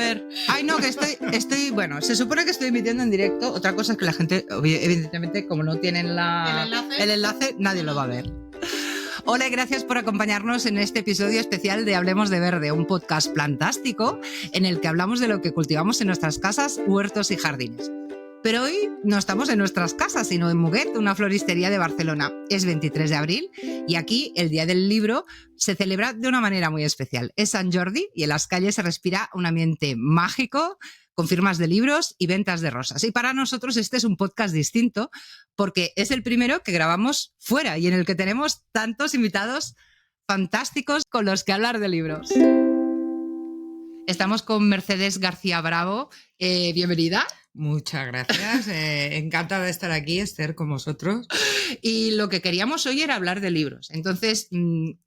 ver. Ay, no, que bueno, se supone que estoy emitiendo en directo. Otra cosa es que la gente, evidentemente, como no tienen el enlace, nadie lo va a ver. Hola y gracias por acompañarnos en este episodio especial de Hablemos de Verde, un podcast plantástico en el que hablamos de lo que cultivamos en nuestras casas, huertos y jardines. Pero hoy no estamos en nuestras casas, sino en Muguet, una floristería de Barcelona. Es 23 de abril y aquí, el Día del Libro, se celebra de una manera muy especial. Es Sant Jordi y en las calles se respira un ambiente mágico, con firmas de libros y ventas de rosas. Y para nosotros este es un podcast distinto porque es el primero que grabamos fuera y en el que tenemos tantos invitados fantásticos con los que hablar de libros. Estamos con Mercedes García Bravo. Bienvenida. Muchas gracias. Encantada de estar aquí, Esther, con vosotros. Y lo que queríamos hoy era hablar de libros. Entonces,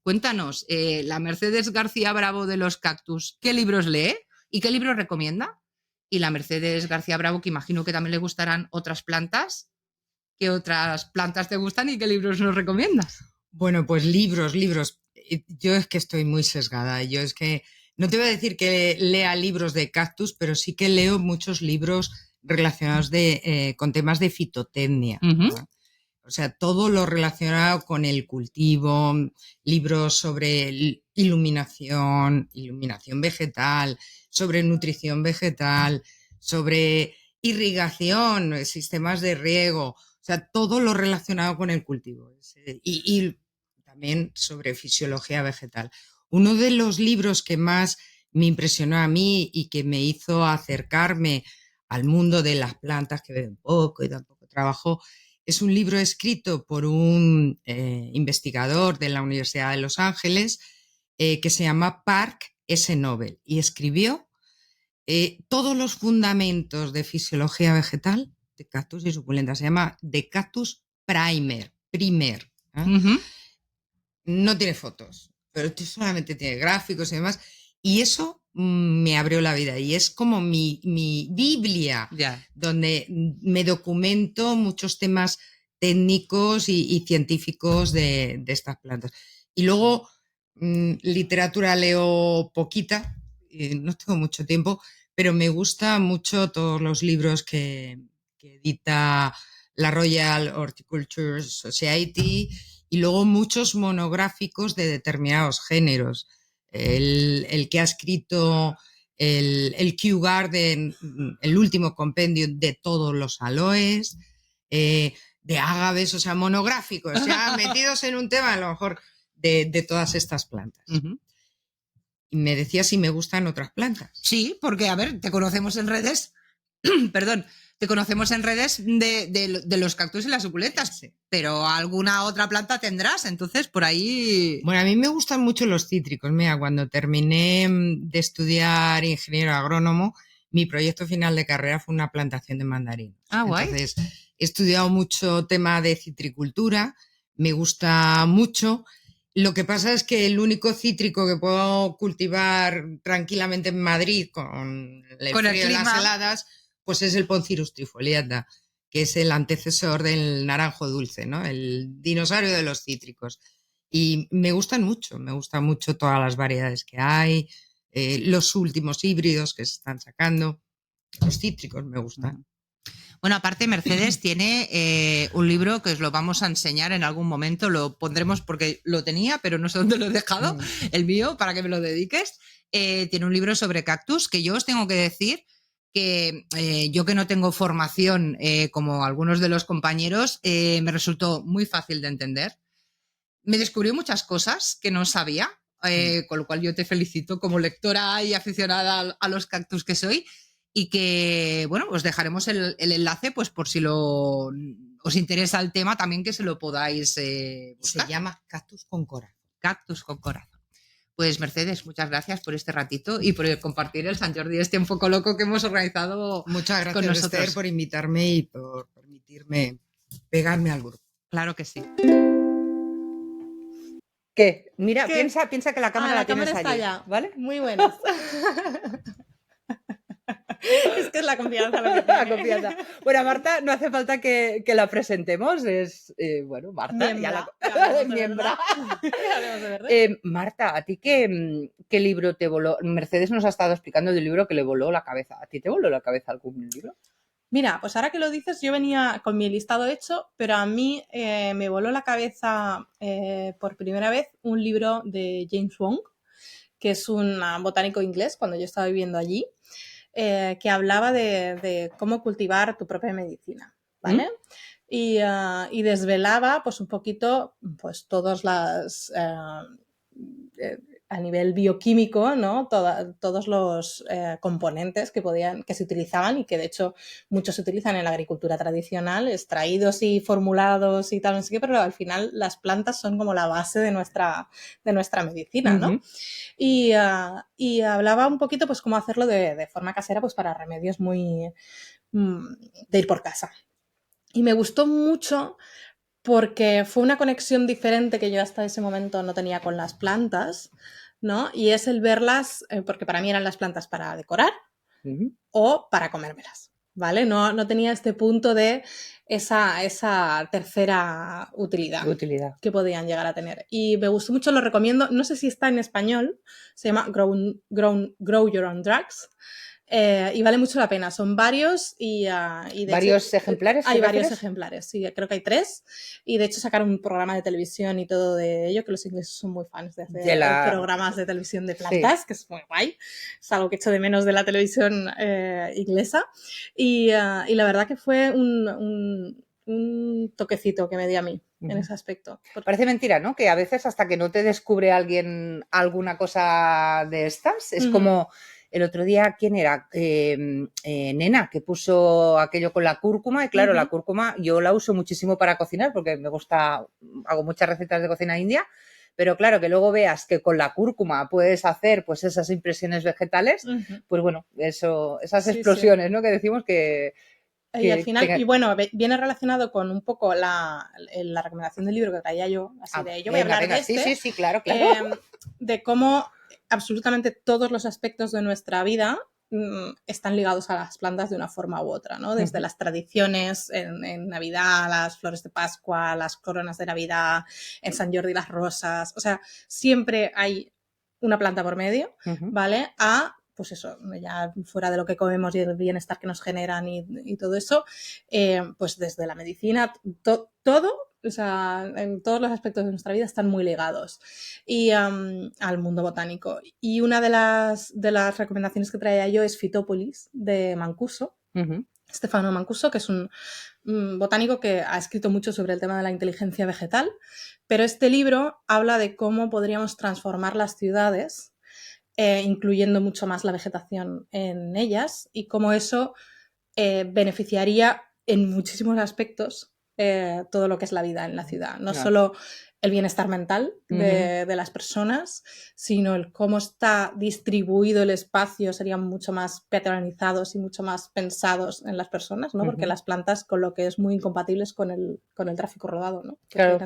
cuéntanos, la Mercedes García Bravo de los cactus, ¿qué libros lee y qué libros recomienda? Y la Mercedes García Bravo, que imagino que también le gustarán otras plantas. ¿Qué otras plantas te gustan y qué libros nos recomiendas? Bueno, pues libros. Yo es que estoy muy sesgada. Yo es que no te voy a decir que lea libros de cactus, pero sí que leo muchos libros relacionados con temas de fitotecnia. Uh-huh. O sea, todo lo relacionado con el cultivo, libros sobre iluminación vegetal, sobre nutrición vegetal, sobre irrigación, sistemas de riego, o sea, todo lo relacionado con el cultivo. Y también sobre fisiología vegetal. Uno de los libros que más me impresionó a mí y que me hizo acercarme al mundo de las plantas, que veo un poco y tampoco trabajo, es un libro escrito por un investigador de la Universidad de Los Ángeles que se llama Park S. Nobel y escribió todos los fundamentos de fisiología vegetal de cactus y suculentas. Se llama The Cactus Primer. Uh-huh. No tiene fotos, pero solamente tiene gráficos y demás. Y eso me abrió la vida y es como mi Biblia, donde me documento muchos temas técnicos y científicos de estas plantas. Y luego literatura leo poquita, no tengo mucho tiempo, pero me gustan mucho todos los libros que edita la Royal Horticulture Society y luego muchos monográficos de determinados géneros. El que ha escrito el Kew Garden, el último compendio de todos los aloes, de ágaves, o sea, monográficos, ya metidos en un tema a lo mejor de todas estas plantas. Uh-huh. Y me decía si me gustan otras plantas. Sí, porque, a ver, te conocemos en redes, perdón, te conocemos en redes de los cactus y las suculentas, sí, pero alguna otra planta tendrás, entonces por ahí... Bueno, a mí me gustan mucho los cítricos. Mira, cuando terminé de estudiar ingeniero agrónomo, mi proyecto final de carrera fue una plantación de mandarinos. Ah, guay. Entonces, he estudiado mucho tema de citricultura, me gusta mucho. Lo que pasa es que el único cítrico que puedo cultivar tranquilamente en Madrid con el frío y las heladas, pues es el Poncirus trifoliata, que es el antecesor del naranjo dulce, ¿no? El dinosaurio de los cítricos. Y me gustan mucho todas las variedades que hay, los últimos híbridos que se están sacando. Los cítricos me gustan. Bueno, aparte Mercedes tiene un libro que os lo vamos a enseñar en algún momento, lo pondremos porque lo tenía, pero no sé dónde lo he dejado, el mío, para que me lo dediques. Tiene un libro sobre cactus que yo os tengo que decir que yo que no tengo formación como algunos de los compañeros, me resultó muy fácil de entender. Me descubrió muchas cosas que no sabía, con lo cual yo te felicito como lectora y aficionada a los cactus que soy. Y que, bueno, os dejaremos el enlace, pues por si os interesa el tema, también que se lo podáis buscar. Se llama Cactus con Corazón. Cactus con Corazón. Pues Mercedes, muchas gracias por este ratito y por compartir el Sant Jordi, este un poco loco que hemos organizado. Muchas gracias, con nosotros. Esther, por invitarme y por permitirme pegarme al grupo. Claro que sí. ¿Qué? Mira, ¿Qué? Piensa que la cámara la la tienes cámara está allí, allá. ¿vale? Muy buenas. Es que es la confianza lo que La confianza. Bueno, a Marta no hace falta que la presentemos, es, bueno, Marta. Miembra. Marta, ¿a ti qué libro te voló? Mercedes nos ha estado explicando del libro que le voló la cabeza. ¿A ti te voló la cabeza algún libro? Mira, pues ahora que lo dices, yo venía con mi listado hecho, pero a mí me voló la cabeza por primera vez un libro de James Wong, que es un botánico inglés cuando yo estaba viviendo allí, que hablaba de cómo cultivar tu propia medicina, ¿vale? Y desvelaba pues un poquito pues todas las... a nivel bioquímico, ¿no? Todos los componentes que se utilizaban y que de hecho muchos se utilizan en la agricultura tradicional, extraídos y formulados y tal, no sé qué, pero al final las plantas son como la base de nuestra medicina, ¿no? Y hablaba un poquito pues cómo hacerlo de forma casera pues para remedios muy de ir por casa. Y me gustó mucho porque fue una conexión diferente que yo hasta ese momento no tenía con las plantas, ¿no? Y es el verlas, porque para mí eran las plantas para decorar o para comérmelas, ¿vale? No tenía este punto de esa tercera utilidad que podían llegar a tener. Y me gustó mucho, lo recomiendo, no sé si está en español, se llama Grow Your Own Drugs. Y vale mucho la pena, son varios y de ¿Varios hecho, ejemplares? Hay varios ejemplares, sí, creo que hay 3 y de hecho sacaron un programa de televisión y todo de ello, que los ingleses son muy fans de hacer programas de televisión de plantas, que es muy guay, es algo que echo de menos de la televisión inglesa y la verdad que fue un toquecito que me dio a mí en ese aspecto. Parece mentira, ¿no? Que a veces hasta que no te descubre alguien alguna cosa de estas, es como... El otro día, ¿quién era? Nena, que puso aquello con la cúrcuma. Y claro, la cúrcuma yo la uso muchísimo para cocinar porque me gusta, hago muchas recetas de cocina india. Pero claro, que luego veas que con la cúrcuma puedes hacer pues esas impresiones vegetales, pues bueno, esas explosiones, ¿no? Que decimos que... Y al final, y bueno, viene relacionado con un poco la recomendación del libro que traía yo, así de yo voy a hablar de este, sí, claro. De cómo absolutamente todos los aspectos de nuestra vida están ligados a las plantas de una forma u otra, ¿no? Desde las tradiciones en Navidad, las flores de Pascua, las coronas de Navidad, en San Jordi las rosas, o sea, siempre hay una planta por medio, ¿vale? Pues eso, ya fuera de lo que comemos y el bienestar que nos generan y todo eso, pues desde la medicina, todo, o sea, en todos los aspectos de nuestra vida están muy ligados y al mundo botánico. Y una de las recomendaciones que traía yo es Phytopolis, de Mancuso, Stefano Mancuso, que es un botánico que ha escrito mucho sobre el tema de la inteligencia vegetal, pero este libro habla de cómo podríamos transformar las ciudades incluyendo mucho más la vegetación en ellas y cómo eso beneficiaría en muchísimos aspectos todo lo que es la vida en la ciudad. No solo el bienestar mental de las personas, sino el cómo está distribuido el espacio, serían mucho más peatonalizados y mucho más pensados en las personas, ¿no? Porque las plantas con lo que es muy incompatibles con el tráfico rodado, ¿no? Claro.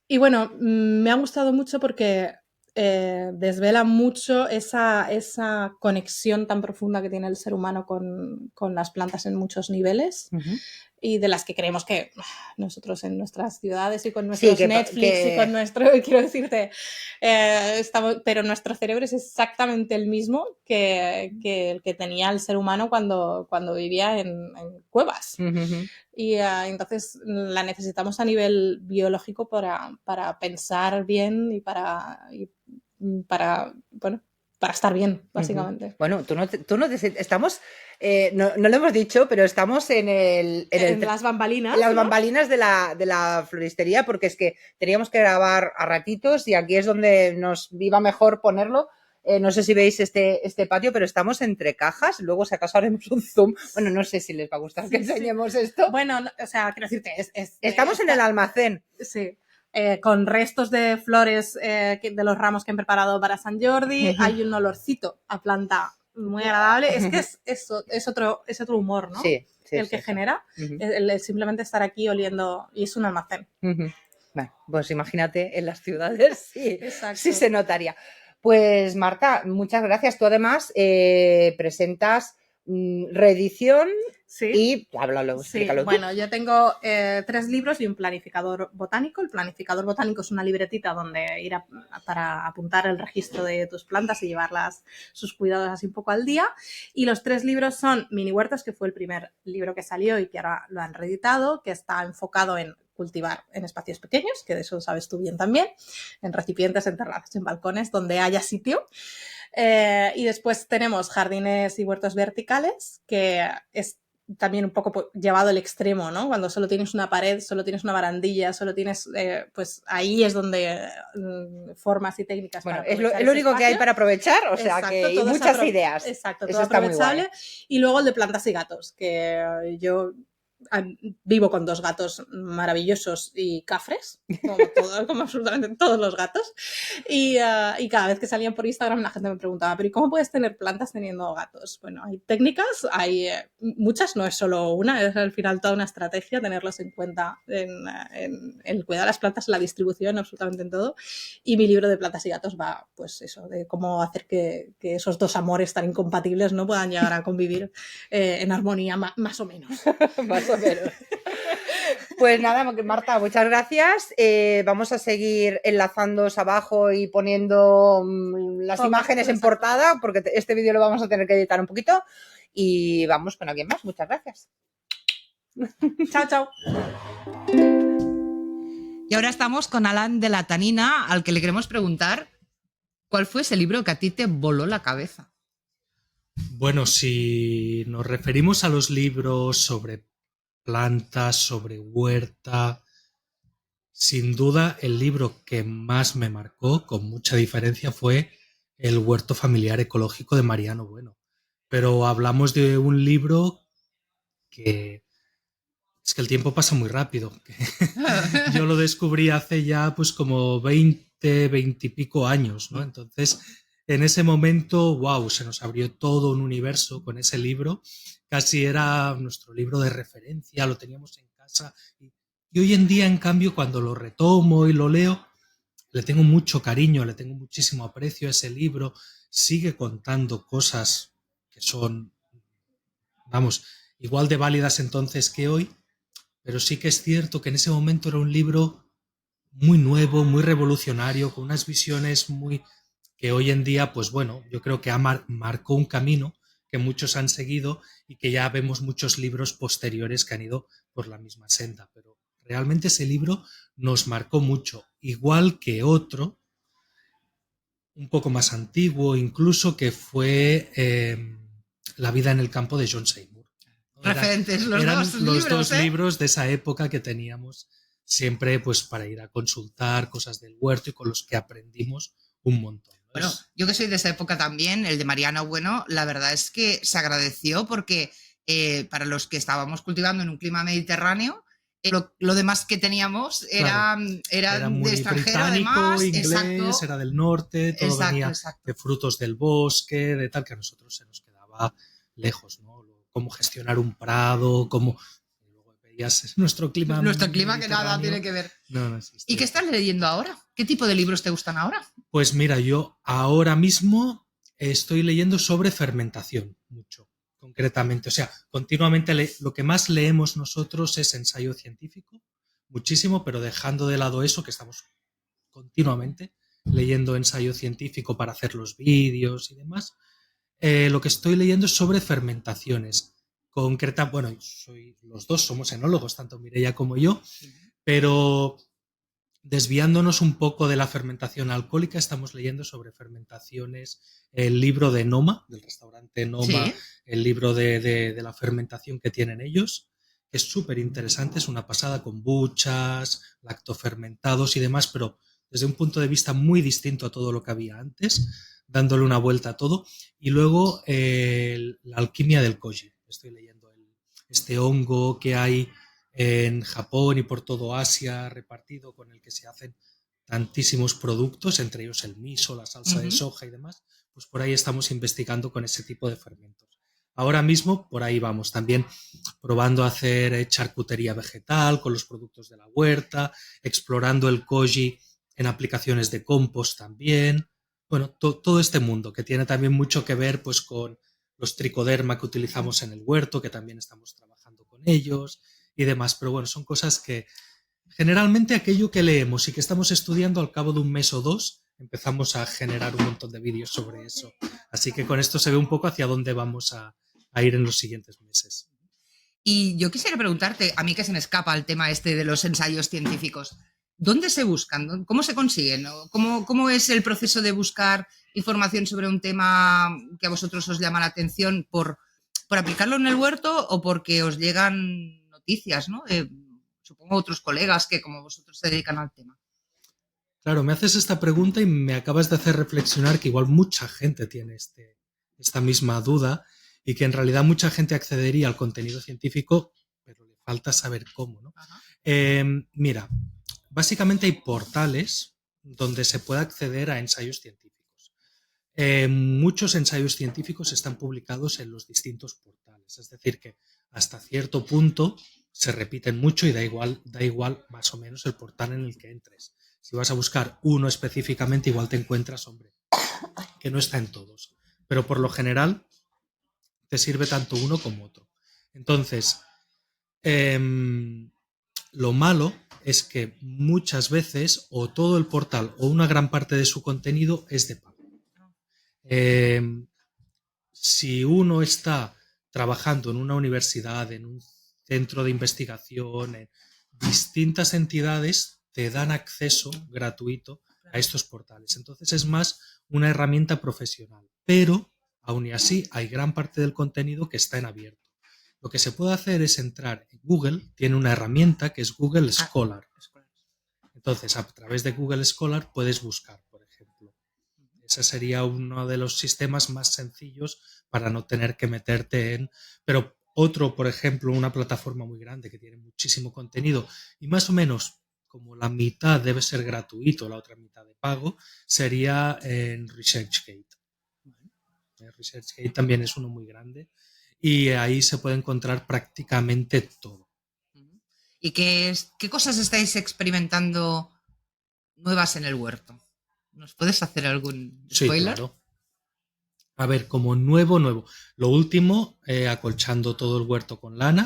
Y bueno, me ha gustado mucho porque desvela mucho esa conexión tan profunda que tiene el ser humano con las plantas en muchos niveles y de las que creemos que nosotros en nuestras ciudades y con nuestros Netflix y con nuestro, quiero decirte, pero nuestro cerebro es exactamente el mismo que el que tenía el ser humano cuando vivía en cuevas. Y entonces la necesitamos a nivel biológico para pensar bien y para estar bien, básicamente. Bueno, tú no estamos, no lo hemos dicho, pero estamos en las bambalinas. En las bambalinas de la floristería, porque es que teníamos que grabar a ratitos y aquí es donde nos iba mejor ponerlo. No sé si veis este patio, pero estamos entre cajas. Luego, si acaso haremos un zoom. Bueno, no sé si les va a gustar que enseñemos esto. Bueno, o sea, quiero decirte, estamos en el almacén. Sí. Con restos de flores de los ramos que han preparado para San Jordi. Hay un olorcito a planta muy agradable. Es que es otro humor, ¿no? Sí, el que genera. El simplemente estar aquí oliendo. Y es un almacén. Bueno, pues imagínate en las ciudades, sí se notaría. Pues Marta, muchas gracias. Tú además presentas reedición. Sí. Y háblalo, explícalo. Sí, bueno, yo tengo 3 libros y un planificador botánico. El planificador botánico es una libretita donde ir para apuntar el registro de tus plantas y llevarlas, sus cuidados así un poco al día. Y los 3 libros son Mini Huertas, que fue el primer libro que salió y que ahora lo han reeditado, que está enfocado en cultivar en espacios pequeños, que de eso sabes tú bien también, en recipientes, en terrazas, en balcones, donde haya sitio. Y después tenemos Jardines y Huertos Verticales, que es también un poco llevado al extremo, ¿no? Cuando solo tienes una pared, solo tienes una barandilla, solo tienes, pues ahí es donde formas y técnicas. Bueno, es lo único que hay para aprovechar, o sea, exacto, que hay muchas ideas. Exacto, todo aprovechable. Y luego el de plantas y gatos, que yo vivo con 2 gatos maravillosos y cafres, como absolutamente todos los gatos, y cada vez que salían por Instagram la gente me preguntaba, pero ¿y cómo puedes tener plantas teniendo gatos? Bueno, hay técnicas, hay muchas, no es solo una, es al final toda una estrategia tenerlos en cuenta en el cuidado de las plantas, en la distribución, absolutamente en todo, y mi libro de plantas y gatos va, pues eso, de cómo hacer que esos 2 amores tan incompatibles no puedan llegar a convivir en armonía más o menos. Más o menos. Pues nada, Marta, muchas gracias. Vamos a seguir enlazándoos abajo y poniendo las imágenes en portada, porque este vídeo lo vamos a tener que editar un poquito. Y vamos con alguien más. Muchas gracias. Chao, chao. Y ahora estamos con Alan de la Tanina, al que le queremos preguntar ¿cuál fue ese libro que a ti te voló la cabeza? Bueno, si nos referimos a los libros sobre plantas, sobre huerta, sin duda el libro que más me marcó, con mucha diferencia, fue El huerto familiar ecológico de Mariano Bueno. Pero hablamos de un libro que es que el tiempo pasa muy rápido. Yo lo descubrí hace ya pues como 20 y pico años, ¿no? Entonces, en ese momento, wow, se nos abrió todo un universo con ese libro. Casi era nuestro libro de referencia, lo teníamos en casa. Y hoy en día, en cambio, cuando lo retomo y lo leo, le tengo mucho cariño, le tengo muchísimo aprecio a ese libro. Sigue contando cosas que son, vamos, igual de válidas entonces que hoy, pero sí que es cierto que en ese momento era un libro muy nuevo, muy revolucionario, con unas visiones muy que hoy en día, pues bueno, yo creo que marcó un camino que muchos han seguido y que ya vemos muchos libros posteriores que han ido por la misma senda, pero realmente ese libro nos marcó mucho, igual que otro, un poco más antiguo incluso, que fue La vida en el campo de John Seymour. Referentes, eran los libros, dos libros de esa época que teníamos siempre pues para ir a consultar cosas del huerto y con los que aprendimos un montón. Bueno, yo que soy de esa época también, el de Mariano Bueno, la verdad es que se agradeció porque para los que estábamos cultivando en un clima mediterráneo, lo demás que teníamos era muy de extranjero, además. Inglés, exacto. Era del norte, todo exacto, venía de frutos del bosque, de tal, que a nosotros se nos quedaba lejos, ¿no? Cómo gestionar un prado, cómo... Nuestro clima que nada tiene que ver. No existe. ¿Y qué estás leyendo ahora? ¿Qué tipo de libros te gustan ahora? Pues mira, yo ahora mismo estoy leyendo sobre fermentación, mucho, concretamente. O sea, continuamente lo que más leemos nosotros es ensayo científico, muchísimo, pero dejando de lado eso, que estamos continuamente leyendo ensayo científico para hacer los vídeos y demás. Lo que estoy leyendo es sobre fermentaciones. Bueno, los dos somos enólogos, tanto Mireia como yo, pero desviándonos un poco de la fermentación alcohólica, estamos leyendo sobre fermentaciones, el libro de Noma, del restaurante Noma, ¿sí? El libro de la fermentación que tienen ellos, que es súper interesante, es una pasada, kombuchas, lactofermentados y demás, pero desde un punto de vista muy distinto a todo lo que había antes, dándole una vuelta a todo. Y luego la alquimia del koji. Estoy leyendo este hongo que hay en Japón y por todo Asia repartido, con el que se hacen tantísimos productos, entre ellos el miso, la salsa de soja y demás. Pues por ahí estamos investigando con ese tipo de fermentos. Ahora mismo por ahí vamos, también probando a hacer charcutería vegetal con los productos de la huerta, explorando el koji en aplicaciones de compost también. bueno, todo este mundo, que tiene también mucho que ver pues con los tricoderma que utilizamos en el huerto, que también estamos trabajando con ellos y demás. Pero bueno, son cosas que generalmente aquello que leemos y que estamos estudiando al cabo de un mes o dos, empezamos a generar un montón de vídeos sobre eso. Así que con esto se ve un poco hacia dónde vamos a ir en los siguientes meses. Y yo quisiera preguntarte, a mí que se me escapa el tema este de los ensayos científicos, ¿dónde se buscan? ¿Cómo se consiguen? ¿Cómo es el proceso de buscar información sobre un tema que a vosotros os llama la atención por aplicarlo en el huerto o porque os llegan noticias, ¿no? Supongo otros colegas que como vosotros se dedican al tema. Claro, me haces esta pregunta y me acabas de hacer reflexionar que igual mucha gente tiene esta misma duda y que en realidad mucha gente accedería al contenido científico, pero le falta saber cómo, ¿no? Mira, básicamente hay portales donde se puede acceder a ensayos científicos. Muchos ensayos científicos están publicados en los distintos portales, es decir, que hasta cierto punto se repiten mucho y da igual más o menos el portal en el que entres. Si vas a buscar uno específicamente, igual te encuentras, hombre, que no está en todos. Pero por lo general te sirve tanto uno como otro. Entonces, lo malo es que muchas veces o todo el portal o una gran parte de su contenido es de pago. Si uno está trabajando en una universidad, en un centro de investigación, en distintas entidades, te dan acceso gratuito a estos portales. Entonces es más una herramienta profesional, pero aún y así hay gran parte del contenido que está en abierto. Lo que se puede hacer es entrar en Google, tiene una herramienta que es Google Scholar. Entonces, a través de Google Scholar puedes buscar, por ejemplo. Ese sería uno de los sistemas más sencillos para no tener que meterte en... Pero otro, por ejemplo, una plataforma muy grande que tiene muchísimo contenido y más o menos como la mitad debe ser gratuito, la otra mitad de pago, sería en ResearchGate. ResearchGate también es uno muy grande y ahí se puede encontrar prácticamente todo. ¿Y qué cosas estáis experimentando nuevas en el huerto? ¿Nos puedes hacer algún spoiler? Sí, claro. A ver, como nuevo. Lo último, acolchando todo el huerto con lana,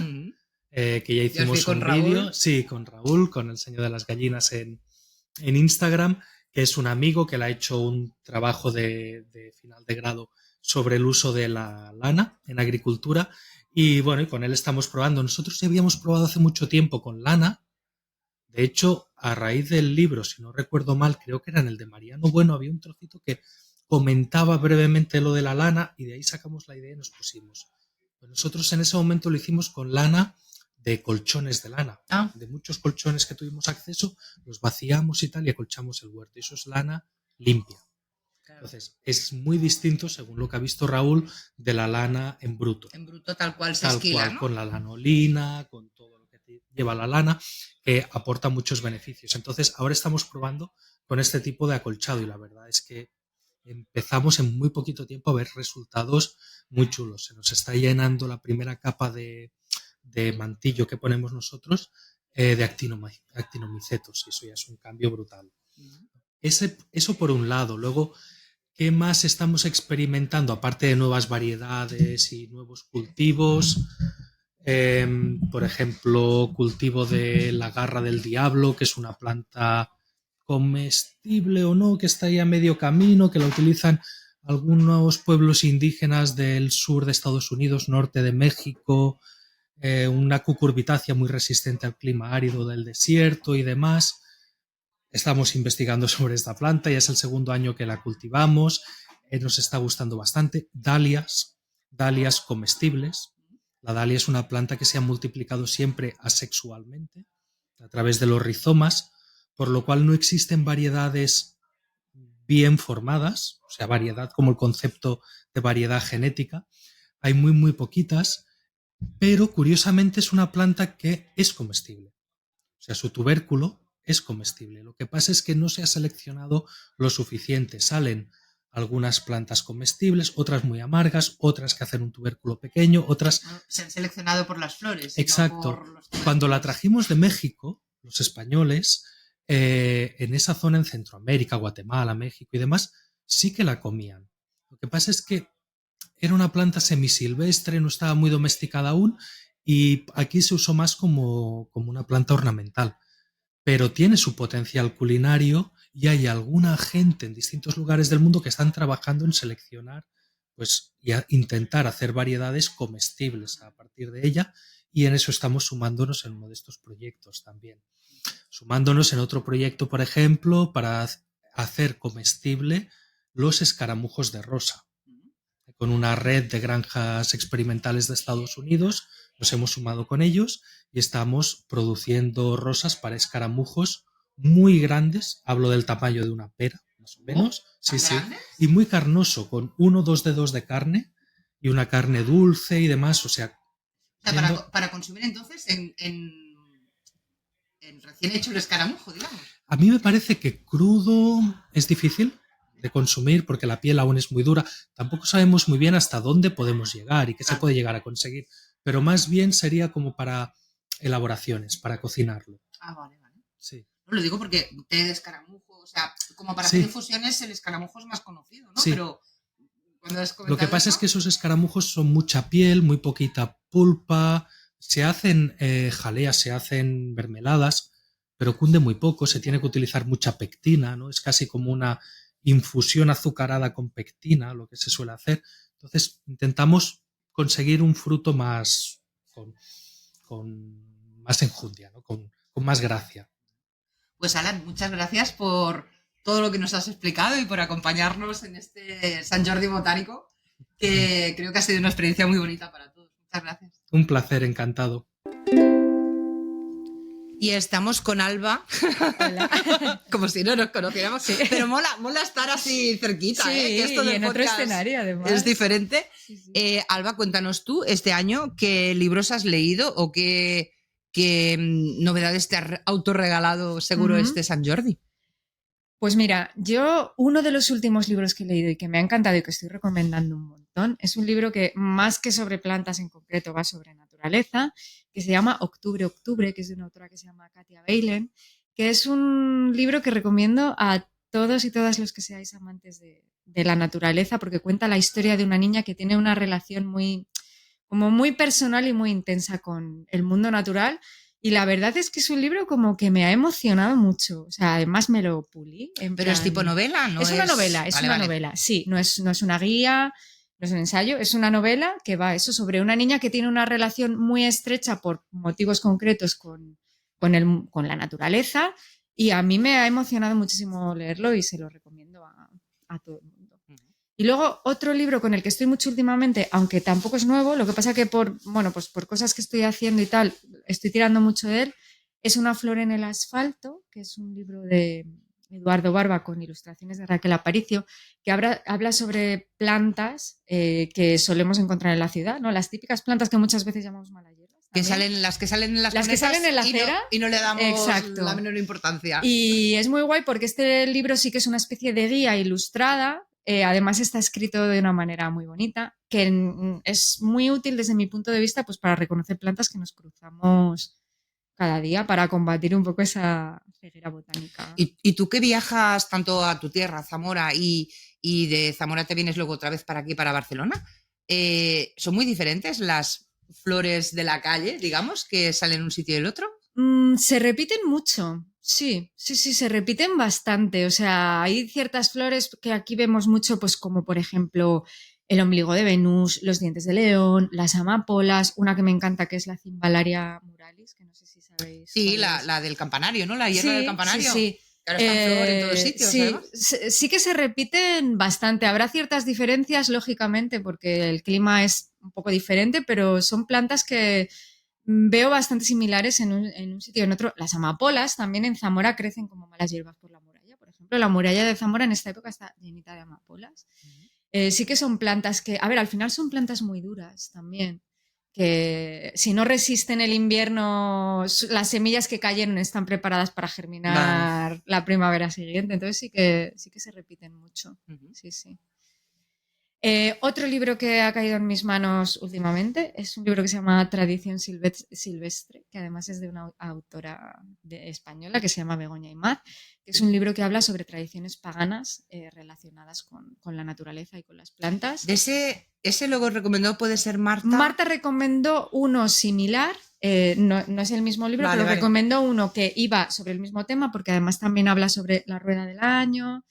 que ya hicimos un vídeo. Sí, con Raúl, con el Señor de las Gallinas en Instagram, que es un amigo que le ha hecho un trabajo de final de grado sobre el uso de la lana en agricultura. Y bueno, y con él estamos probando. Nosotros ya habíamos probado hace mucho tiempo con lana. De hecho, a raíz del libro, si no recuerdo mal, creo que era en el de Mariano Bueno, había un trocito que comentaba brevemente lo de la lana y de ahí sacamos la idea y nos pusimos. Pues nosotros en ese momento lo hicimos con lana de colchones de lana. De muchos colchones que tuvimos acceso, los vaciamos y tal y acolchamos el huerto. Y eso es lana limpia. Entonces, es muy distinto, según lo que ha visto Raúl, de la lana en bruto. En bruto tal cual se esquila, ¿no? Con la lanolina, con todo lo que lleva la lana, que aporta muchos beneficios. Entonces, ahora estamos probando con este tipo de acolchado y la verdad es que empezamos en muy poquito tiempo a ver resultados muy chulos. Se nos está llenando la primera capa de mantillo que ponemos nosotros de actinomicetos y eso ya es un cambio brutal. Eso por un lado. Luego, ¿qué más estamos experimentando? Aparte de nuevas variedades y nuevos cultivos, por ejemplo, cultivo de la garra del diablo, que es una planta comestible o no, que está ahí a medio camino, que la utilizan algunos pueblos indígenas del sur de Estados Unidos, norte de México, una cucurbitácea muy resistente al clima árido del desierto y demás. Estamos investigando sobre esta planta, ya es el segundo año que la cultivamos, nos está gustando bastante. Dalias comestibles. La dalia es una planta que se ha multiplicado siempre asexualmente a través de los rizomas, por lo cual no existen variedades bien formadas, o sea, variedad como el concepto de variedad genética. Hay muy, muy poquitas, pero curiosamente es una planta que es comestible. O sea, su tubérculo es comestible. Lo que pasa es que no se ha seleccionado lo suficiente. Salen algunas plantas comestibles, otras muy amargas, otras que hacen un tubérculo pequeño, otras... Se han seleccionado por las flores. Exacto. No por los... Cuando la trajimos de México, los españoles, en esa zona en Centroamérica, Guatemala, México y demás, sí que la comían. Lo que pasa es que era una planta semisilvestre, no estaba muy domesticada aún, y aquí se usó más como una planta ornamental. Pero tiene su potencial culinario y hay alguna gente en distintos lugares del mundo que están trabajando en seleccionar, pues, y a intentar hacer variedades comestibles a partir de ella, y en eso estamos sumándonos en uno de estos proyectos también. Sumándonos en otro proyecto, por ejemplo, para hacer comestible los escaramujos de rosa. Con una red de granjas experimentales de Estados Unidos, nos hemos sumado con ellos y estamos produciendo rosas para escaramujos muy grandes, hablo del tamaño de una pera, más o menos, sí, sí, y muy carnoso, con 1 o 2 dedos de carne y una carne dulce y demás, o sea, para consumir entonces en recién hecho el escaramujo, digamos. A mí me parece que crudo es difícil de consumir porque la piel aún es muy dura. Tampoco sabemos muy bien hasta dónde podemos llegar y qué se puede llegar a conseguir, pero más bien sería como para elaboraciones, para cocinarlo. Vale. Sí. No, lo digo porque té de escaramujo, o sea, como para hacer infusiones el escaramujo es más conocido, ¿no? Sí. Pero lo que pasa es que esos escaramujos son mucha piel, muy poquita pulpa, se hacen jaleas, se hacen mermeladas, pero cunde muy poco, se tiene que utilizar mucha pectina, ¿no? Es casi como una infusión azucarada con pectina, lo que se suele hacer. Entonces intentamos conseguir un fruto más con más enjundia, ¿no? Con más gracia. Pues Alan, muchas gracias por todo lo que nos has explicado y por acompañarnos en este Sant Jordi botánico, que creo que ha sido una experiencia muy bonita para todos. Muchas gracias. Un placer, encantado. Y estamos con Alba. Hola. Como si no nos conociéramos. Sí. Pero mola estar así cerquita, sí, que esto y en otro escenario, además. Es diferente. Sí. Alba, cuéntanos tú, este año, ¿qué libros has leído o qué novedades te ha autorregalado seguro este Sant Jordi? Pues mira, yo uno de los últimos libros que he leído y que me ha encantado y que estoy recomendando un montón es un libro que más que sobre plantas en concreto va sobre naturaleza, que se llama Octubre, que es de una autora que se llama Katia Beilen, que es un libro que recomiendo a todos y todas los que seáis amantes de la naturaleza, porque cuenta la historia de una niña que tiene una relación muy personal y muy intensa con el mundo natural. Y la verdad es que es un libro como que me ha emocionado mucho. O sea, además me lo pulí. Pero es tipo novela, ¿no? Es una novela, es una novela. Sí, no es una guía, no es un ensayo, es una novela que va eso sobre una niña que tiene una relación muy estrecha por motivos concretos con la naturaleza. Y a mí me ha emocionado muchísimo leerlo y se lo recomiendo a todo el mundo. Y luego otro libro con el que estoy mucho últimamente, aunque tampoco es nuevo, lo que pasa que por cosas que estoy haciendo y tal, estoy tirando mucho de él, es Una flor en el asfalto, que es un libro de Eduardo Barba con ilustraciones de Raquel Aparicio, que habla sobre plantas que solemos encontrar en la ciudad, ¿no? Las típicas plantas que muchas veces llamamos malayerras. Las que salen en las que salen en la acera y no le damos exacto. la menor importancia. Y es muy guay porque este libro sí que es una especie de guía ilustrada. Además está escrito de una manera muy bonita, que es muy útil desde mi punto de vista pues para reconocer plantas que nos cruzamos cada día para combatir un poco esa ceguera botánica. ¿Y tú que viajas tanto a tu tierra, Zamora, y de Zamora te vienes luego otra vez para aquí, para Barcelona? ¿Son muy diferentes las flores de la calle, digamos, que salen en un sitio y el otro? Se repiten mucho. Sí, se repiten bastante. O sea, hay ciertas flores que aquí vemos mucho, pues como por ejemplo el ombligo de Venus, los dientes de león, las amapolas, una que me encanta que es la Cimbalaria muralis, que no sé si sabéis. Sí, la del campanario, ¿no? La hierba del campanario. Sí. Que ahora está en flor en todos sitios. Sí que se repiten bastante. Habrá ciertas diferencias, lógicamente, porque el clima es un poco diferente, pero son plantas que veo bastante similares en un sitio y en otro. Las amapolas también en Zamora crecen como malas hierbas por la muralla. Por ejemplo, la muralla de Zamora en esta época está llenita de amapolas. Sí que son plantas que, a ver, al final son plantas muy duras también, que si no resisten el invierno, las semillas que cayeron están preparadas para germinar la primavera siguiente. Entonces sí que se repiten mucho. Sí. Otro libro que ha caído en mis manos últimamente es un libro que se llama Tradición Silvestre, que además es de una autora española que se llama Begoña Aymar, que es un libro que habla sobre tradiciones paganas relacionadas con la naturaleza y con las plantas. De ese luego recomendó, puede ser Marta. Marta recomendó uno similar, no es el mismo libro, pero recomendó uno que iba sobre el mismo tema, porque además también habla sobre la rueda del año.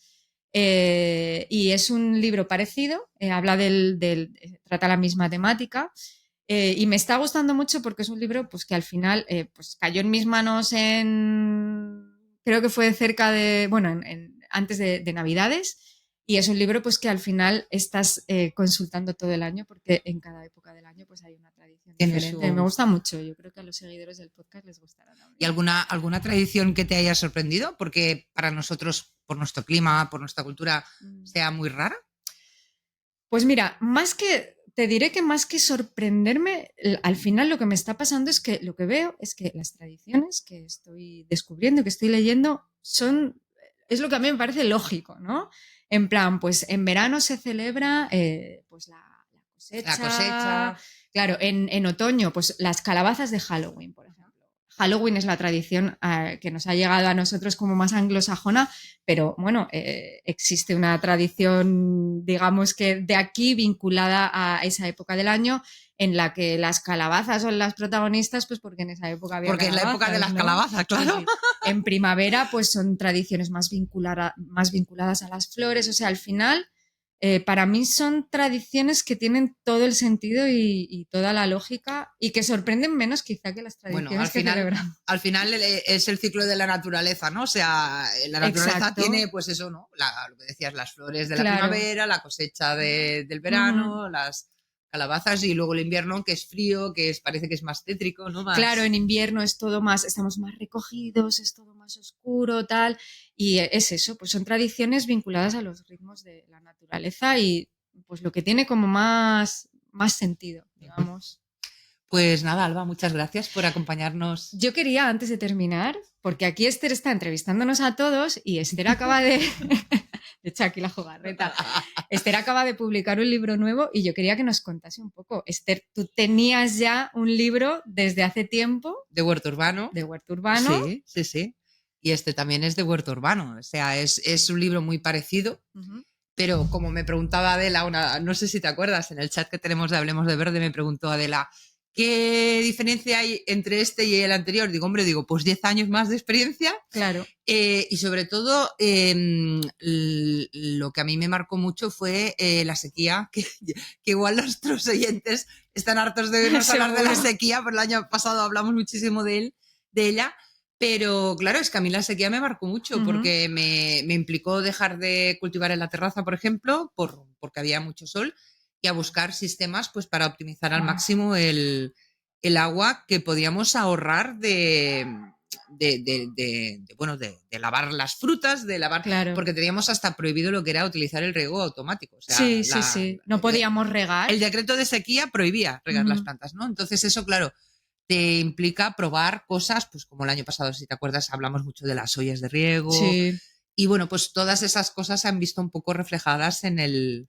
Y es un libro parecido, habla trata la misma temática y me está gustando mucho porque es un libro pues, que al final pues, cayó en mis manos creo que fue cerca de, bueno, antes de Navidades, y es un libro pues, que al final estás consultando todo el año porque en cada época del año pues, hay una tradición diferente. Me gusta mucho, yo creo que a los seguidores del podcast les gustará también. ¿Y alguna tradición que te haya sorprendido? Porque para nosotros, por nuestro clima, por nuestra cultura, sea muy rara. Pues mira, te diré que más que sorprenderme, al final lo que me está pasando es que lo que veo es que las tradiciones que estoy descubriendo, que estoy leyendo, es lo que a mí me parece lógico, ¿no? En plan, pues en verano se celebra pues la cosecha. La cosecha. Claro, en otoño, pues las calabazas de Halloween, por ejemplo. Halloween es la tradición que nos ha llegado a nosotros como más anglosajona, pero bueno, existe una tradición, digamos que de aquí, vinculada a esa época del año, en la que las calabazas son las protagonistas, pues porque en esa época había calabazas. Porque es la época de las calabazas, claro. Sí. En primavera, pues son tradiciones más vinculadas a las flores, o sea, al final... para mí son tradiciones que tienen todo el sentido y toda la lógica y que sorprenden menos quizá que las tradiciones que celebramos. Al final es el ciclo de la naturaleza, ¿no? O sea, la naturaleza Exacto. tiene pues eso, ¿no? Lo que decías, las flores de la primavera, la cosecha del verano, las calabazas y luego el invierno que es frío, parece que es más tétrico, ¿no? Claro, en invierno es todo más, estamos más recogidos, es todo más oscuro, tal, y es eso, pues son tradiciones vinculadas a los ritmos de la naturaleza y pues lo que tiene como más sentido, digamos. Pues nada, Alba, muchas gracias por acompañarnos. Yo quería, antes de terminar, porque aquí Esther está entrevistándonos a todos y Esther acaba de... De hecho, aquí la jugarreta. Esther acaba de publicar un libro nuevo y yo quería que nos contase un poco. Esther, tú tenías ya un libro desde hace tiempo. De huerto urbano. De huerto urbano. Sí. Y este también es de huerto urbano. O sea, es un libro muy parecido. Pero como me preguntaba Adela, no sé si te acuerdas, en el chat que tenemos de Hablemos de Verde, me preguntó Adela, ¿qué diferencia hay entre este y el anterior? Digo, pues 10 años más de experiencia. Claro. Y sobre todo, lo que a mí me marcó mucho fue la sequía, que igual nuestros oyentes están hartos de vernos hablar de la sequía, pero el año pasado hablamos muchísimo de ella. Pero claro, es que a mí la sequía me marcó mucho porque me implicó dejar de cultivar en la terraza, por ejemplo, porque había mucho sol, y a buscar sistemas pues, para optimizar al máximo el agua que podíamos ahorrar de lavar las frutas, de lavar, claro. Porque teníamos hasta prohibido lo que era utilizar el riego automático. O sea, sí. No podíamos regar. El decreto de sequía prohibía regar las plantas, ¿no? Entonces eso, claro, te implica probar cosas, pues como el año pasado, si te acuerdas, hablamos mucho de las ollas de riego. Sí. Y bueno, pues todas esas cosas se han visto un poco reflejadas en el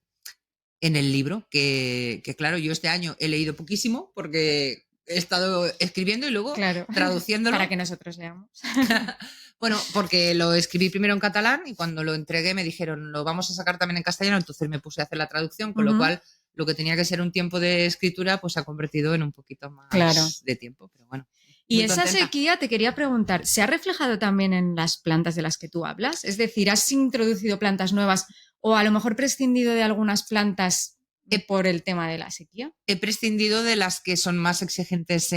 libro, que claro, yo este año he leído poquísimo porque he estado escribiendo y luego traduciéndolo. Para que nosotros leamos. Bueno, porque lo escribí primero en catalán y cuando lo entregué me dijeron, lo vamos a sacar también en castellano, entonces me puse a hacer la traducción, con lo cual lo que tenía que ser un tiempo de escritura pues se ha convertido en un poquito más de tiempo, pero bueno. Y esa sequía, te quería preguntar, ¿se ha reflejado también en las plantas de las que tú hablas? Es decir, ¿has introducido plantas nuevas o a lo mejor prescindido de algunas plantas por el tema de la sequía? He prescindido de las que son más exigentes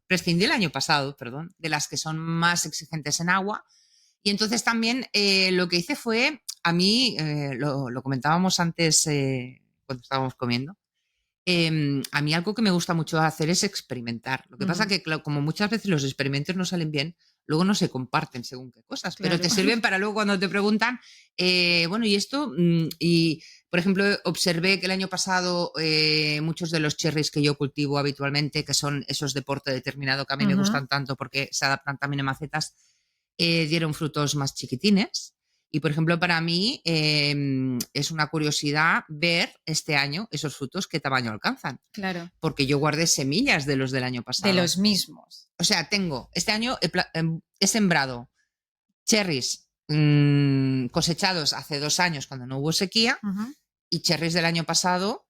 prescindí el año pasado, de las que son más exigentes en agua. Y entonces también lo que hice fue, a mí, lo comentábamos antes cuando estábamos comiendo, a mí algo que me gusta mucho hacer es experimentar. Lo que pasa que, como muchas veces los experimentos no salen bien, luego no se comparten según qué cosas, pero te sirven para luego cuando te preguntan, ¿y esto? Y, por ejemplo, observé que el año pasado muchos de los cherries que yo cultivo habitualmente, que son esos de porte determinado que a mí me gustan tanto porque se adaptan también en macetas, dieron frutos más chiquitines. Y, por ejemplo, para mí es una curiosidad ver este año esos frutos qué tamaño alcanzan. Claro. Porque yo guardé semillas de los del año pasado. De los mismos. O sea, este año he sembrado cherries cosechados hace 2 años cuando no hubo sequía y cherries del año pasado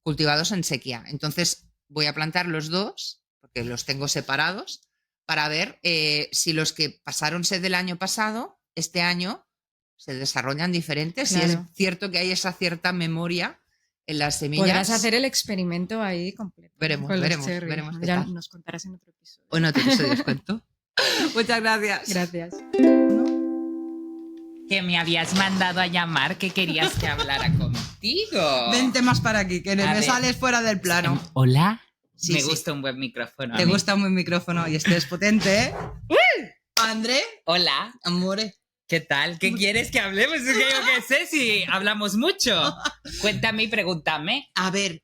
cultivados en sequía. Entonces voy a plantar los dos, porque los tengo separados, para ver si los que pasaron sed del año pasado, este año se desarrollan diferentes. Claro. Si es cierto que hay esa cierta memoria en las semillas. Podrás hacer el experimento ahí completo. Veremos. Ya nos contarás en otro episodio. O en otro episodio os cuento. Muchas gracias. Gracias. Que me habías mandado a llamar, que querías que hablara contigo. Vente más para aquí, que me sales fuera del plano. ¿Hola? Sí, me gusta un buen micrófono. Te gusta un buen micrófono y este es potente, ¿eh? André. Hola. Amore. ¿Qué tal? ¿Qué quieres que hablemos? Es que yo qué sé si hablamos mucho. Cuéntame y pregúntame. A ver,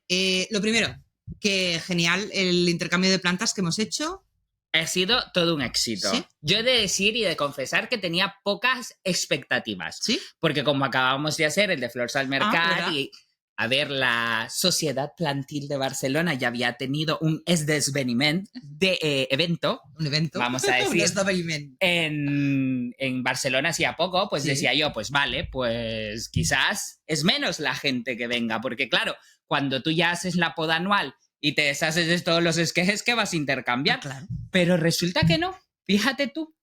lo primero, que genial el intercambio de plantas que hemos hecho. Ha sido todo un éxito. ¿Sí? Yo he de decir y de confesar que tenía pocas expectativas. ¿Sí? Porque como acabamos de hacer el de Flors al Mercat y a ver, la Sociedad Plantil de Barcelona ya había tenido un esdeveniment de evento. Un evento. Vamos a decir. Un esdeveniment. En Barcelona hacía poco, pues sí. Decía yo, pues vale, pues quizás es menos la gente que venga. Porque claro, cuando tú ya haces la poda anual y te deshaces de todos los esquejes que vas a intercambiar. Claro. Pero resulta que no. Fíjate tú.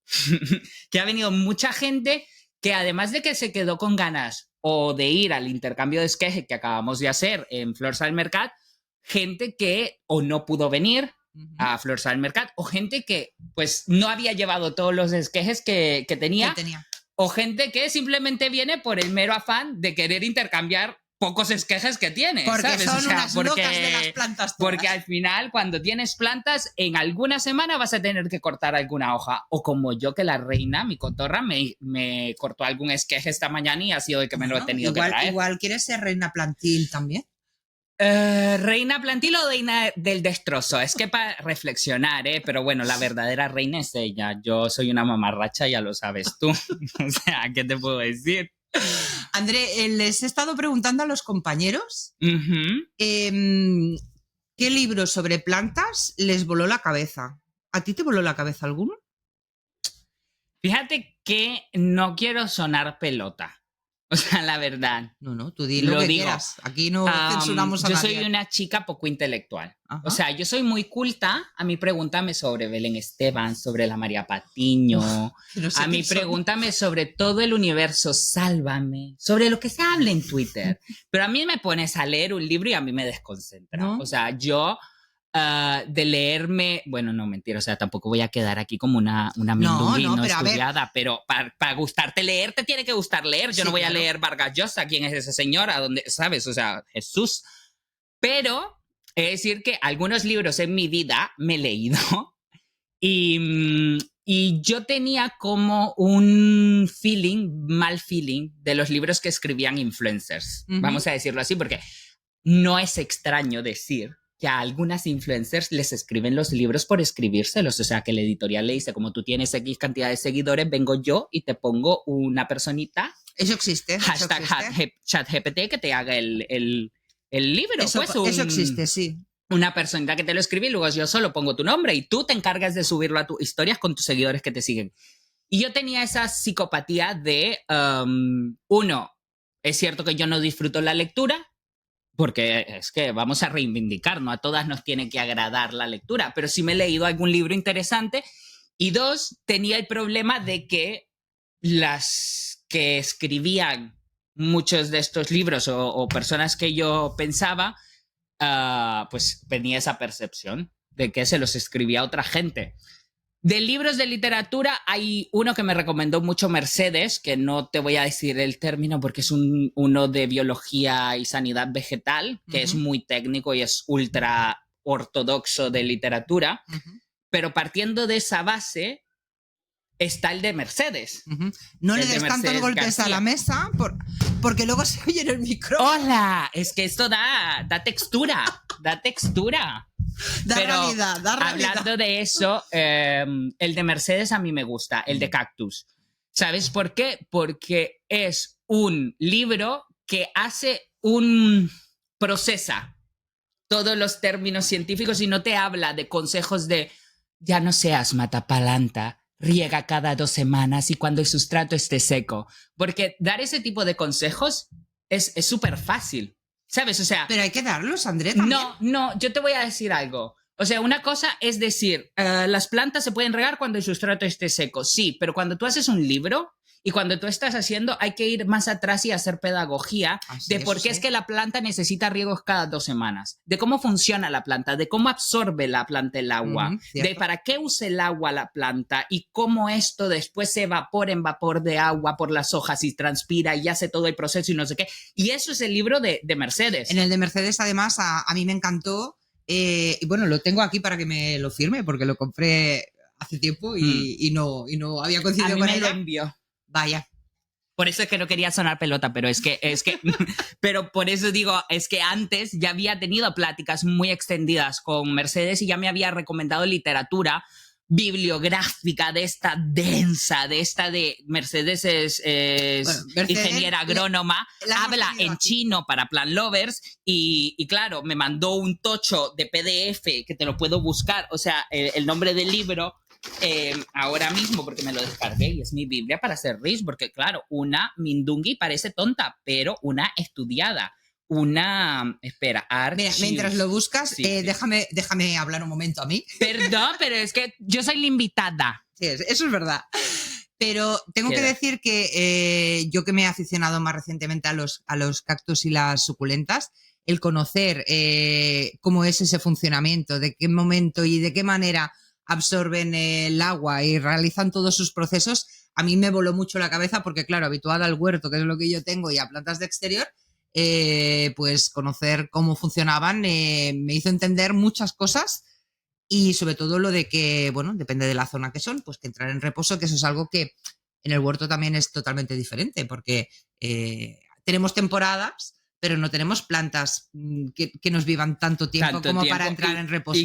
Que ha venido mucha gente que además de que se quedó con ganas o de ir al intercambio de esqueje que acabamos de hacer en Flors al Mercat, gente que o no pudo venir a Flors al Mercat o gente que pues no había llevado todos los esquejes que tenía. O gente que simplemente viene por el mero afán de querer intercambiar pocos esquejes que tiene, porque ¿sabes? son unas locas de las plantas todas. Porque al final, cuando tienes plantas, en alguna semana vas a tener que cortar alguna hoja. O como yo, que la reina, mi cotorra, me cortó algún esqueje esta mañana y ha sido de que me lo he tenido que traer. Igual quieres ser reina plantil también. ¿Reina plantil o reina del destrozo? Es que para reflexionar, pero bueno, la verdadera reina es ella. Yo soy una mamarracha, ya lo sabes tú. O sea, ¿qué te puedo decir? André, les he estado preguntando a los compañeros qué libros sobre plantas les voló la cabeza. ¿A ti te voló la cabeza alguno? Fíjate que no quiero sonar pelota. O sea, la verdad. No, tú di lo que quieras. Aquí no censuramos a nadie. Yo soy una chica poco intelectual. Ajá. O sea, yo soy muy culta. A mí pregúntame sobre Belén Esteban, sobre la María Patiño. No sé a mí pregúntame sobre todo el universo, Sálvame, sobre lo que se habla en Twitter. Pero a mí me pones a leer un libro y a mí me desconcentra. ¿No? O sea, yo... de leerme, bueno, no, mentira, o sea, tampoco voy a quedar aquí como una mindunguino estudiada, pero para gustarte leer, te tiene que gustar leer. Yo no voy a leer Vargas Llosa, ¿quién es esa señora? ¿Dónde, sabes? O sea, Jesús. Pero es decir que algunos libros en mi vida me he leído y yo tenía como un mal feeling de los libros que escribían influencers. Vamos a decirlo así, porque no es extraño decir que a algunas influencers les escriben los libros por escribírselos. O sea, que el editorial le dice, como tú tienes X cantidad de seguidores, vengo yo y te pongo una personita. Eso existe. Hashtag ChatGPT que te haga el libro. Eso existe, sí. Una personita que te lo escribe y luego yo solo pongo tu nombre y tú te encargas de subirlo a tus historias con tus seguidores que te siguen. Y yo tenía esa psicopatía de, uno, es cierto que yo no disfruto la lectura, porque es que vamos a reivindicar, no a todas nos tiene que agradar la lectura, pero sí me he leído algún libro interesante. Y dos, tenía el problema de que las que escribían muchos de estos libros o personas que yo pensaba, pues tenía esa percepción de que se los escribía a otra gente. De libros de literatura hay uno que me recomendó mucho Mercedes, que no te voy a decir el término porque es uno de biología y sanidad vegetal, que es muy técnico y es ultra ortodoxo de literatura, pero partiendo de esa base está el de Mercedes. No le des tantos golpes García. A la mesa porque luego se oye en el micrófono. ¡Hola! Es que esto da textura, da textura. Pero hablando de eso, el de Mercedes a mí me gusta, el de Cactus. ¿Sabes por qué? Porque es un libro que procesa todos los términos científicos y no te habla de consejos de ya no seas matapalanta, riega cada 2 semanas y cuando el sustrato esté seco. Porque dar ese tipo de consejos es súper fácil, ¿sabes? O sea... Pero hay que darlos, André, también. No, yo te voy a decir algo. O sea, una cosa es decir, las plantas se pueden regar cuando el sustrato esté seco. Sí, pero cuando tú haces un libro y cuando tú estás haciendo, hay que ir más atrás y hacer pedagogía de por qué es que la planta necesita riegos cada 2 semanas, de cómo funciona la planta, de cómo absorbe la planta el agua, de para qué usa el agua la planta y cómo esto después se evapora en vapor de agua por las hojas y transpira y hace todo el proceso y no sé qué. Y eso es el libro de Mercedes. En el de Mercedes, además, a mí me encantó. Y bueno, lo tengo aquí para que me lo firme porque lo compré hace tiempo y no había coincidido con ella. A mí me lo envió. Vaya. Por eso es que no quería sonar pelota, pero es que pero por eso digo, es que antes ya había tenido pláticas muy extendidas con Mercedes y ya me había recomendado literatura bibliográfica de esta densa, de esta de Mercedes es Mercedes, ingeniera agrónoma, habla en chino para Plant Lovers y claro, me mandó un tocho de PDF que te lo puedo buscar, o sea, el nombre del libro ahora mismo porque me lo descargué y es mi Biblia para hacer rich, porque claro, una mindungui parece tonta, pero una estudiada. Espera, Mira, mientras lo buscas, sí. Déjame hablar un momento a mí. Perdón, pero es que yo soy la invitada. Sí, eso es verdad. Pero tengo que decir que yo que me he aficionado más recientemente a los cactus y las suculentas, el conocer cómo es ese funcionamiento, de qué momento y de qué manera absorben el agua y realizan todos sus procesos, a mí me voló mucho la cabeza porque, claro, habituada al huerto, que es lo que yo tengo, y a plantas de exterior, pues conocer cómo funcionaban me hizo entender muchas cosas y sobre todo lo de que, bueno, depende de la zona que son, pues que entrar en reposo, que eso es algo que en el huerto también es totalmente diferente porque tenemos temporadas, pero no tenemos plantas que nos vivan tanto tiempo para entrar en reposo.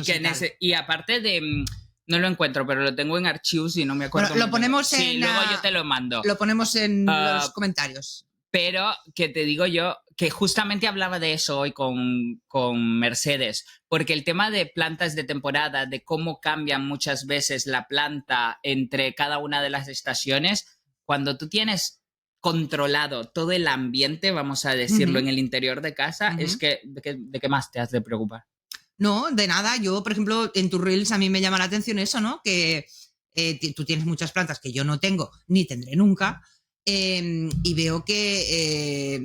Y aparte de... No lo encuentro, pero lo tengo en archivos y no me acuerdo. Bueno, lo ponemos sí, luego yo te lo mando. Lo ponemos en los comentarios. Pero que te digo yo que justamente hablaba de eso hoy con Mercedes, porque el tema de plantas de temporada, de cómo cambian muchas veces la planta entre cada una de las estaciones, cuando tú tienes controlado todo el ambiente, vamos a decirlo, en el interior de casa, es que ¿de qué más te has de preocupar? No, de nada. Yo, por ejemplo, en tus reels a mí me llama la atención eso, ¿no? Que tú tienes muchas plantas que yo no tengo ni tendré nunca y veo que,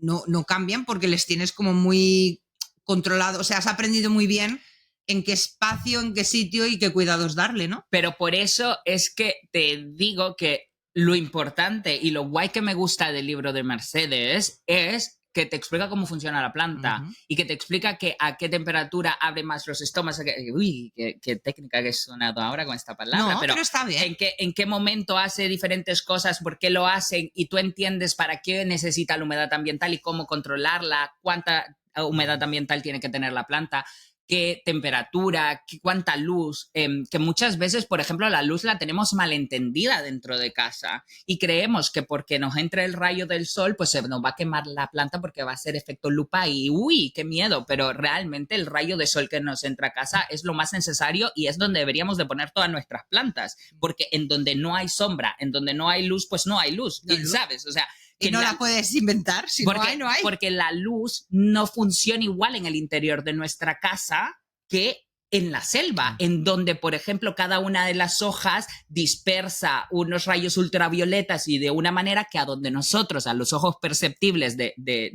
no cambian porque les tienes como muy controlado. O sea, has aprendido muy bien en qué espacio, en qué sitio y qué cuidados darle, ¿no? Pero por eso es que te digo que lo importante y lo guay que me gusta del libro de Mercedes es que te explica cómo funciona la planta y que te explica que a qué temperatura abre más los estomas. Uy, qué técnica que he sonado ahora con esta palabra. No, pero está bien. En qué momento hace diferentes cosas, por qué lo hacen y tú entiendes para qué necesita la humedad ambiental y cómo controlarla, cuánta humedad ambiental tiene que tener la planta, qué temperatura, cuánta luz, que muchas veces, por ejemplo, la luz la tenemos malentendida dentro de casa y creemos que porque nos entre el rayo del sol, pues se nos va a quemar la planta porque va a hacer efecto lupa y ¡uy, qué miedo! Pero realmente el rayo de sol que nos entra a casa es lo más necesario y es donde deberíamos de poner todas nuestras plantas, porque en donde no hay sombra, en donde no hay luz, pues no hay luz, ¿sabes? O sea... Y no la puedes inventar, si no hay. Porque la luz no funciona igual en el interior de nuestra casa que en la selva, en donde, por ejemplo, cada una de las hojas dispersa unos rayos ultravioletas y de una manera que a donde nosotros, a los ojos perceptibles de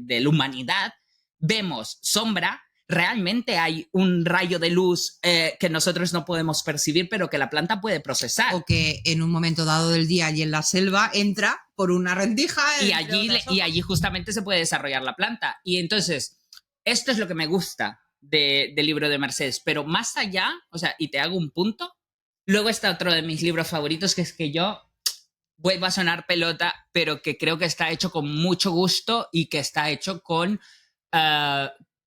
la humanidad, vemos sombra, realmente hay un rayo de luz que nosotros no podemos percibir, pero que la planta puede procesar. O que en un momento dado del día y en la selva entra por una rendija. Y allí justamente se puede desarrollar la planta. Y entonces, esto es lo que me gusta del libro de Mercedes. Pero más allá, o sea, y te hago un punto, luego está otro de mis libros favoritos, que es que yo vuelvo a sonar pelota, pero que creo que está hecho con mucho gusto y que está hecho con...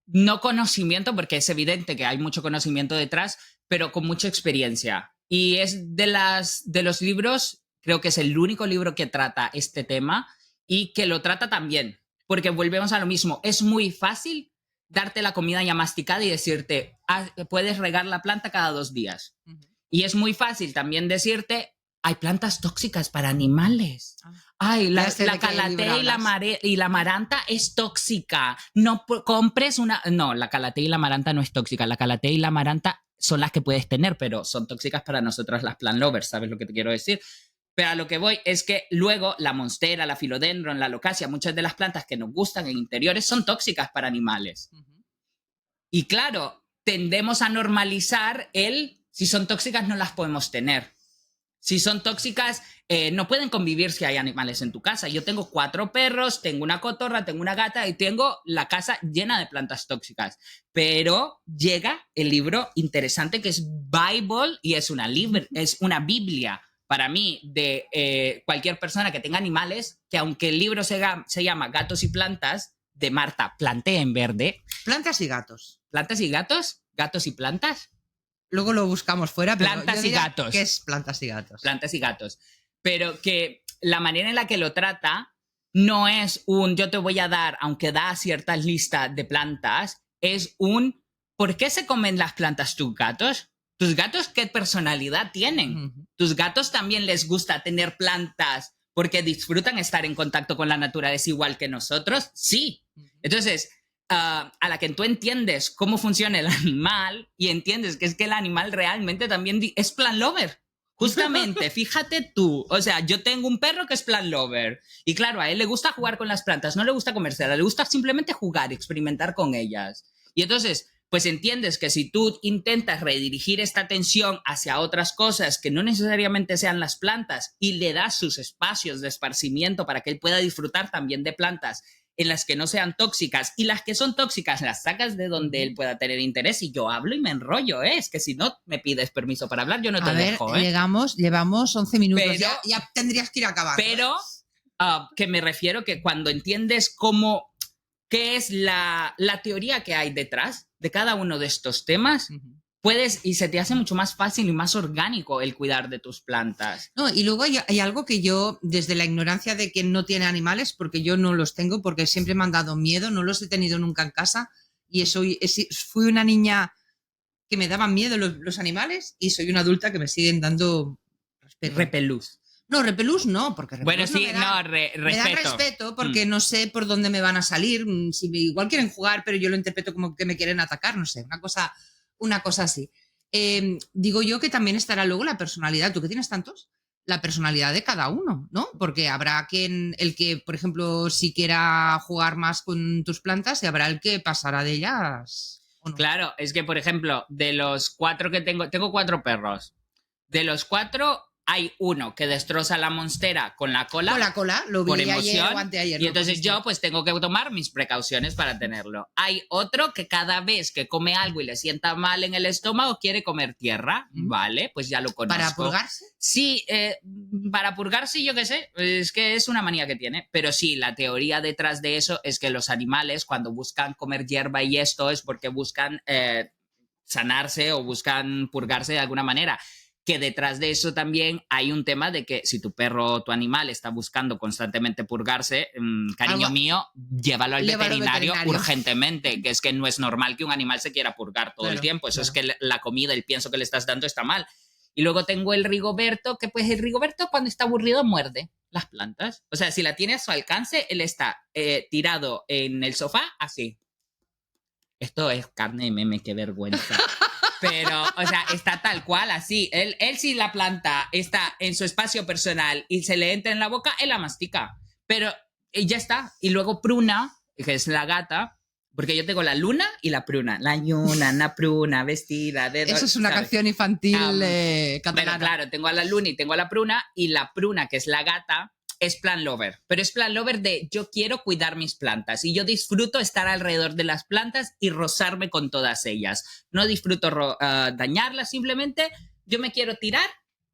no conocimiento, porque es evidente que hay mucho conocimiento detrás, pero con mucha experiencia. Y es de los libros, creo que es el único libro que trata este tema y que lo trata también, porque volvemos a lo mismo, es muy fácil darte la comida ya masticada y decirte, puedes regar la planta cada 2 días. Y es muy fácil también decirte, hay plantas tóxicas para animales. Ay, la calatea y la amaranta es tóxica. No compres una... No, la calatea y la amaranta no es tóxica. La calatea y la amaranta son las que puedes tener, pero son tóxicas para nosotras las plant lovers, ¿sabes lo que te quiero decir? Pero a lo que voy es que luego la monstera, la philodendron, la locasia, muchas de las plantas que nos gustan en interiores son tóxicas para animales. Y claro, tendemos a normalizar si son tóxicas no las podemos tener. Si son tóxicas, no pueden convivir si hay animales en tu casa. Yo tengo 4 perros, tengo una cotorra, tengo una gata y tengo la casa llena de plantas tóxicas. Pero llega el libro interesante que es Bible y es una Biblia para mí de cualquier persona que tenga animales, que aunque el libro se llama Gatos y Plantas, de Marta Planté en Verde. Plantas y gatos. ¿Plantas y gatos? ¿Gatos y plantas? Luego lo buscamos fuera. Pero plantas y gatos. ¿Qué es plantas y gatos? Plantas y gatos. Pero que la manera en la que lo trata no es yo te voy a dar, aunque da ciertas listas de plantas, es ¿por qué se comen las plantas tus gatos? ¿Tus gatos qué personalidad tienen? ¿Tus gatos también les gusta tener plantas porque disfrutan estar en contacto con la naturaleza igual que nosotros? Sí. Entonces... a la que tú entiendes cómo funciona el animal y entiendes que es que el animal realmente también es plant lover. Justamente, fíjate tú. O sea, yo tengo un perro que es plant lover. Y claro, a él le gusta jugar con las plantas, no le gusta comérselas, le gusta simplemente jugar, experimentar con ellas. Y entonces, pues entiendes que si tú intentas redirigir esta atención hacia otras cosas que no necesariamente sean las plantas y le das sus espacios de esparcimiento para que él pueda disfrutar también de plantas en las que no sean tóxicas y las que son tóxicas las sacas de donde él pueda tener interés y yo hablo y me enrollo, es que si no me pides permiso para hablar yo no te dejo. Llevamos 11 minutos, pero, ya tendrías que ir acabando. Pero que me refiero que cuando entiendes qué es la teoría que hay detrás de cada uno de estos temas, puedes y se te hace mucho más fácil y más orgánico el cuidar de tus plantas. No, y luego hay algo que yo, desde la ignorancia de quien no tiene animales, porque yo no los tengo, porque siempre me han dado miedo, no los he tenido nunca en casa, y fui una niña que me daban miedo los animales, y soy una adulta que me siguen dando respeto. Repelús. No, repelús no, porque repelús bueno, sí, respeto. Me da respeto porque no sé por dónde me van a salir, si igual quieren jugar, pero yo lo interpreto como que me quieren atacar, no sé, una cosa así. Digo yo que también estará luego la personalidad, tú que tienes tantos, la personalidad de cada uno, ¿no? Porque habrá el que, por ejemplo, si quiera jugar más con tus plantas y habrá el que pasará de ellas. ¿O no? Claro, es que, por ejemplo, de los 4 que tengo 4 perros. De los 4 hay uno que destroza la monstera con la cola. Con la cola, lo vi por ayer emoción, o anteayer. y entonces yo pues tengo que tomar mis precauciones para tenerlo. Hay otro que cada vez que come algo y le sienta mal en el estómago quiere comer tierra, ¿vale? Pues ya lo conozco. ¿Para purgarse? Sí, para purgarse yo qué sé, es que es una manía que tiene. Pero sí, la teoría detrás de eso es que los animales cuando buscan comer hierba y esto es porque buscan sanarse o buscan purgarse de alguna manera. Que detrás de eso también hay un tema de que si tu perro o tu animal está buscando constantemente purgarse, cariño mío, llévalo al veterinario urgentemente, que es que no es normal que un animal se quiera purgar todo el tiempo, eso es que la comida, el pienso que le estás dando está mal. Y luego tengo el Rigoberto, que pues el Rigoberto cuando está aburrido muerde las plantas. O sea, si la tiene a su alcance, él está tirado en el sofá así. Esto es carne de meme, qué vergüenza. Pero, o sea, está tal cual, así. Él si la planta está en su espacio personal y se le entra en la boca, él la mastica. Pero ya está. Y luego Pruna, que es la gata, porque yo tengo la Luna y la Pruna. La Luna, la Pruna, vestida de... Eso es una canción infantil catalana. Bueno, claro, tengo a la Luna y tengo a la Pruna. Y la Pruna, que es la gata, es plant lover, pero es plant lover de yo quiero cuidar mis plantas y yo disfruto estar alrededor de las plantas y rozarme con todas ellas. No disfruto dañarlas, simplemente yo me quiero tirar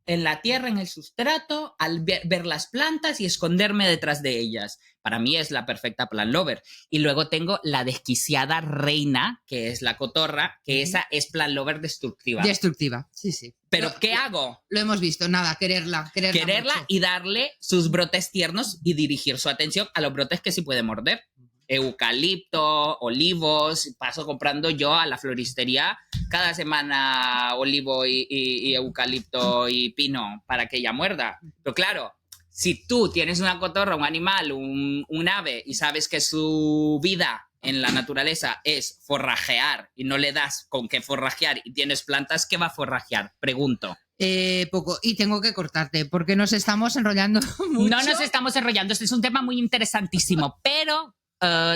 en la tierra, en el sustrato, al ver las plantas y esconderme detrás de ellas. Para mí es la perfecta plant lover. Y luego tengo la desquiciada reina, que es la cotorra, que esa es plant lover destructiva. Destructiva, sí. ¿Pero qué hago? Lo hemos visto, nada, quererla mucho. Y darle sus brotes tiernos y dirigir su atención a los brotes que sí puede morder. Eucalipto, olivos, paso comprando yo a la floristería cada semana olivo y eucalipto y pino para que ella muerda. Pero claro, si tú tienes una cotorra, un animal, un ave y sabes que su vida en la naturaleza es forrajear y no le das con qué forrajear y tienes plantas, ¿qué va a forrajear? Pregunto. Poco. Y tengo que cortarte porque nos estamos enrollando mucho. No nos estamos enrollando. Este es un tema muy interesantísimo, pero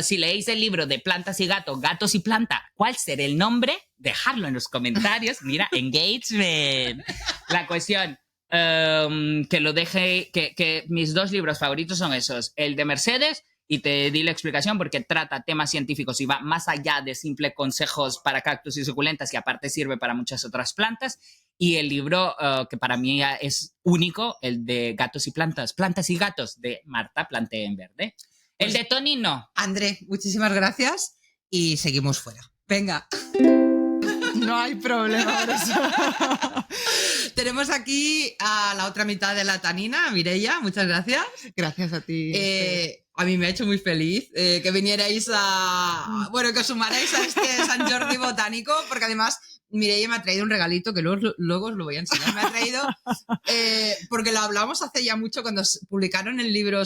si leéis el libro de Plantas y Gatos, Gatos y Planta, ¿cuál será el nombre? Dejadlo en los comentarios. Mira, engagement. La cuestión, que lo deje, que mis 2 libros favoritos son esos, el de Mercedes, y te di la explicación porque trata temas científicos y va más allá de simples consejos para cactus y suculentas, y aparte sirve para muchas otras plantas. Y el libro que para mí es único, el de Gatos y Plantas, Plantas y Gatos, de Marta Planté en Verde. El de Tony no. André, muchísimas gracias y seguimos fuera. Venga. No hay problema por eso. Tenemos aquí a la otra mitad de la tanina, Mireia, muchas gracias. Gracias a ti. A mí me ha hecho muy feliz que vinierais que os sumarais a este San Jordi botánico, porque además Mireia me ha traído un regalito que luego os lo voy a enseñar. Me ha traído, porque lo hablamos hace ya mucho cuando publicaron el vídeo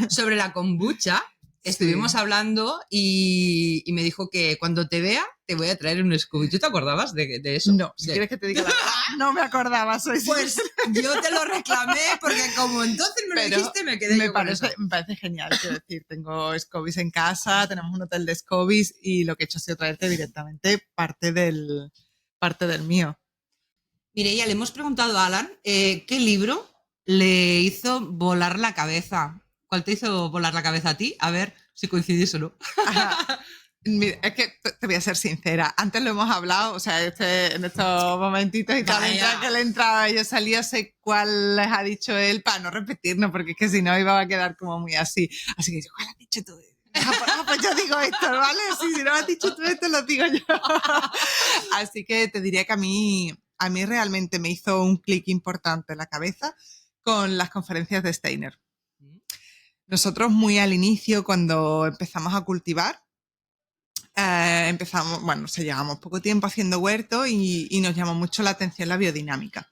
sobre la kombucha. Estuvimos hablando y me dijo que cuando te vea te voy a traer un Scooby. ¿Tú te acordabas de eso? No, si quieres que te diga la verdad, no me acordaba. Pues yo te lo reclamé porque como entonces me lo dijiste me quedé me parece genial, quiero decir, tengo Scobies en casa, tenemos un hotel de Scobies y lo que he hecho ha sido traerte directamente parte del mío. Mireia, le hemos preguntado a Alan qué libro le hizo volar la cabeza. ¿Cuál te hizo volar la cabeza a ti? A ver si coincidís o no. Mira, es que te voy a ser sincera. Antes lo hemos hablado, o sea, en estos momentitos y tal, mientras que él entraba y yo salía, sé cuál les ha dicho él para no repetirnos, porque es que si no iba a quedar como muy así. Así que yo, ¿cuál has dicho tú? Pues yo digo esto, ¿vale? Si no has dicho tú esto, lo digo yo. Así que te diría que a mí realmente me hizo un clic importante en la cabeza con las conferencias de Steiner. Nosotros muy al inicio, cuando empezamos a cultivar, llevamos poco tiempo haciendo huerto y nos llamó mucho la atención la biodinámica.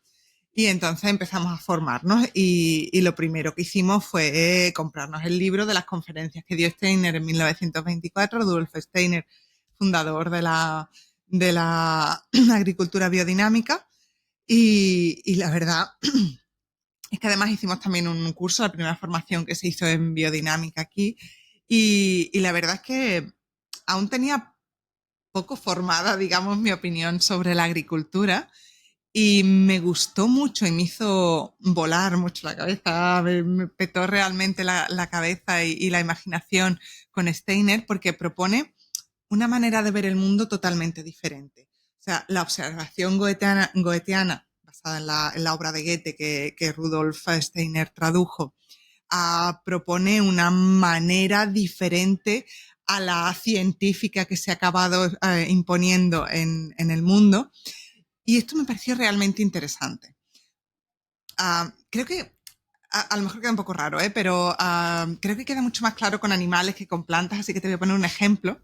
Y entonces empezamos a formarnos y lo primero que hicimos fue comprarnos el libro de las conferencias que dio Steiner en 1924, Rudolf Steiner, fundador de la agricultura biodinámica. Y la verdad es que además hicimos también un curso, la primera formación que se hizo en biodinámica aquí, y la verdad es que aún tenía poco formada, digamos, mi opinión sobre la agricultura, y me gustó mucho y me hizo volar mucho la cabeza, me petó realmente la cabeza y la imaginación con Steiner, porque propone una manera de ver el mundo totalmente diferente. O sea, la observación goetheana basada en la obra de Goethe que Rudolf Steiner tradujo, propone una manera diferente a la científica que se ha acabado imponiendo en el mundo, y esto me pareció realmente interesante. Creo que a lo mejor queda un poco raro, pero creo que queda mucho más claro con animales que con plantas, así que te voy a poner un ejemplo.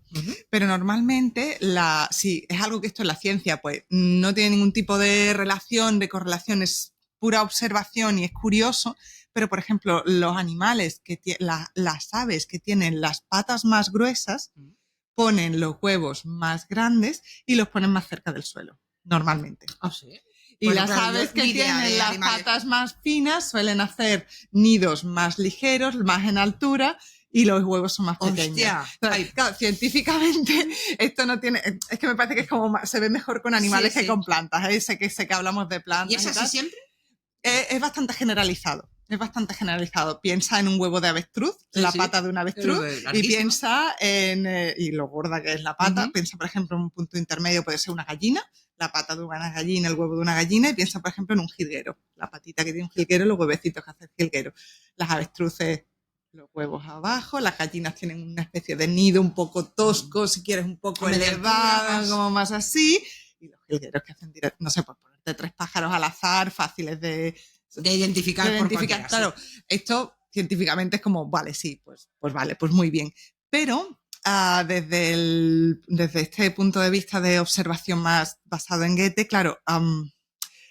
Pero normalmente, si es algo que esto en la ciencia pues no tiene ningún tipo de relación, de correlación, es pura observación y es curioso, pero por ejemplo, los animales, las aves que tienen las patas más gruesas, ponen los huevos más grandes y los ponen más cerca del suelo, normalmente. ¿Ah, sí? Y bueno, las aves que tienen las patas más finas suelen hacer nidos más ligeros, más en altura, y los huevos son más pequeños. Entonces, claro, científicamente esto no tiene... Es que me parece que es como se ve mejor con animales que con plantas. Sé que hablamos de plantas. ¿Y es así siempre? Es bastante generalizado. Es bastante generalizado. Piensa en un huevo de avestruz, la pata de un avestruz, y piensa en y lo gorda que es la pata. Piensa, por ejemplo, en un punto intermedio puede ser una gallina. la pata de una gallina, el huevo de una gallina, y piensa, por ejemplo, en un jilguero. La patita que tiene un jilguero, los huevecitos que hace el jilguero. Las avestruces, los huevos abajo, las gallinas tienen una especie de nido un poco tosco, si quieres un poco elevado, como más así, y los jilgueros que hacen directo, no sé, pues ponerte 3 pájaros al azar, fáciles de identificar. Claro, esto científicamente es como, vale, sí, pues vale, pues muy bien. Pero desde este punto de vista de observación más basado en Goethe, claro,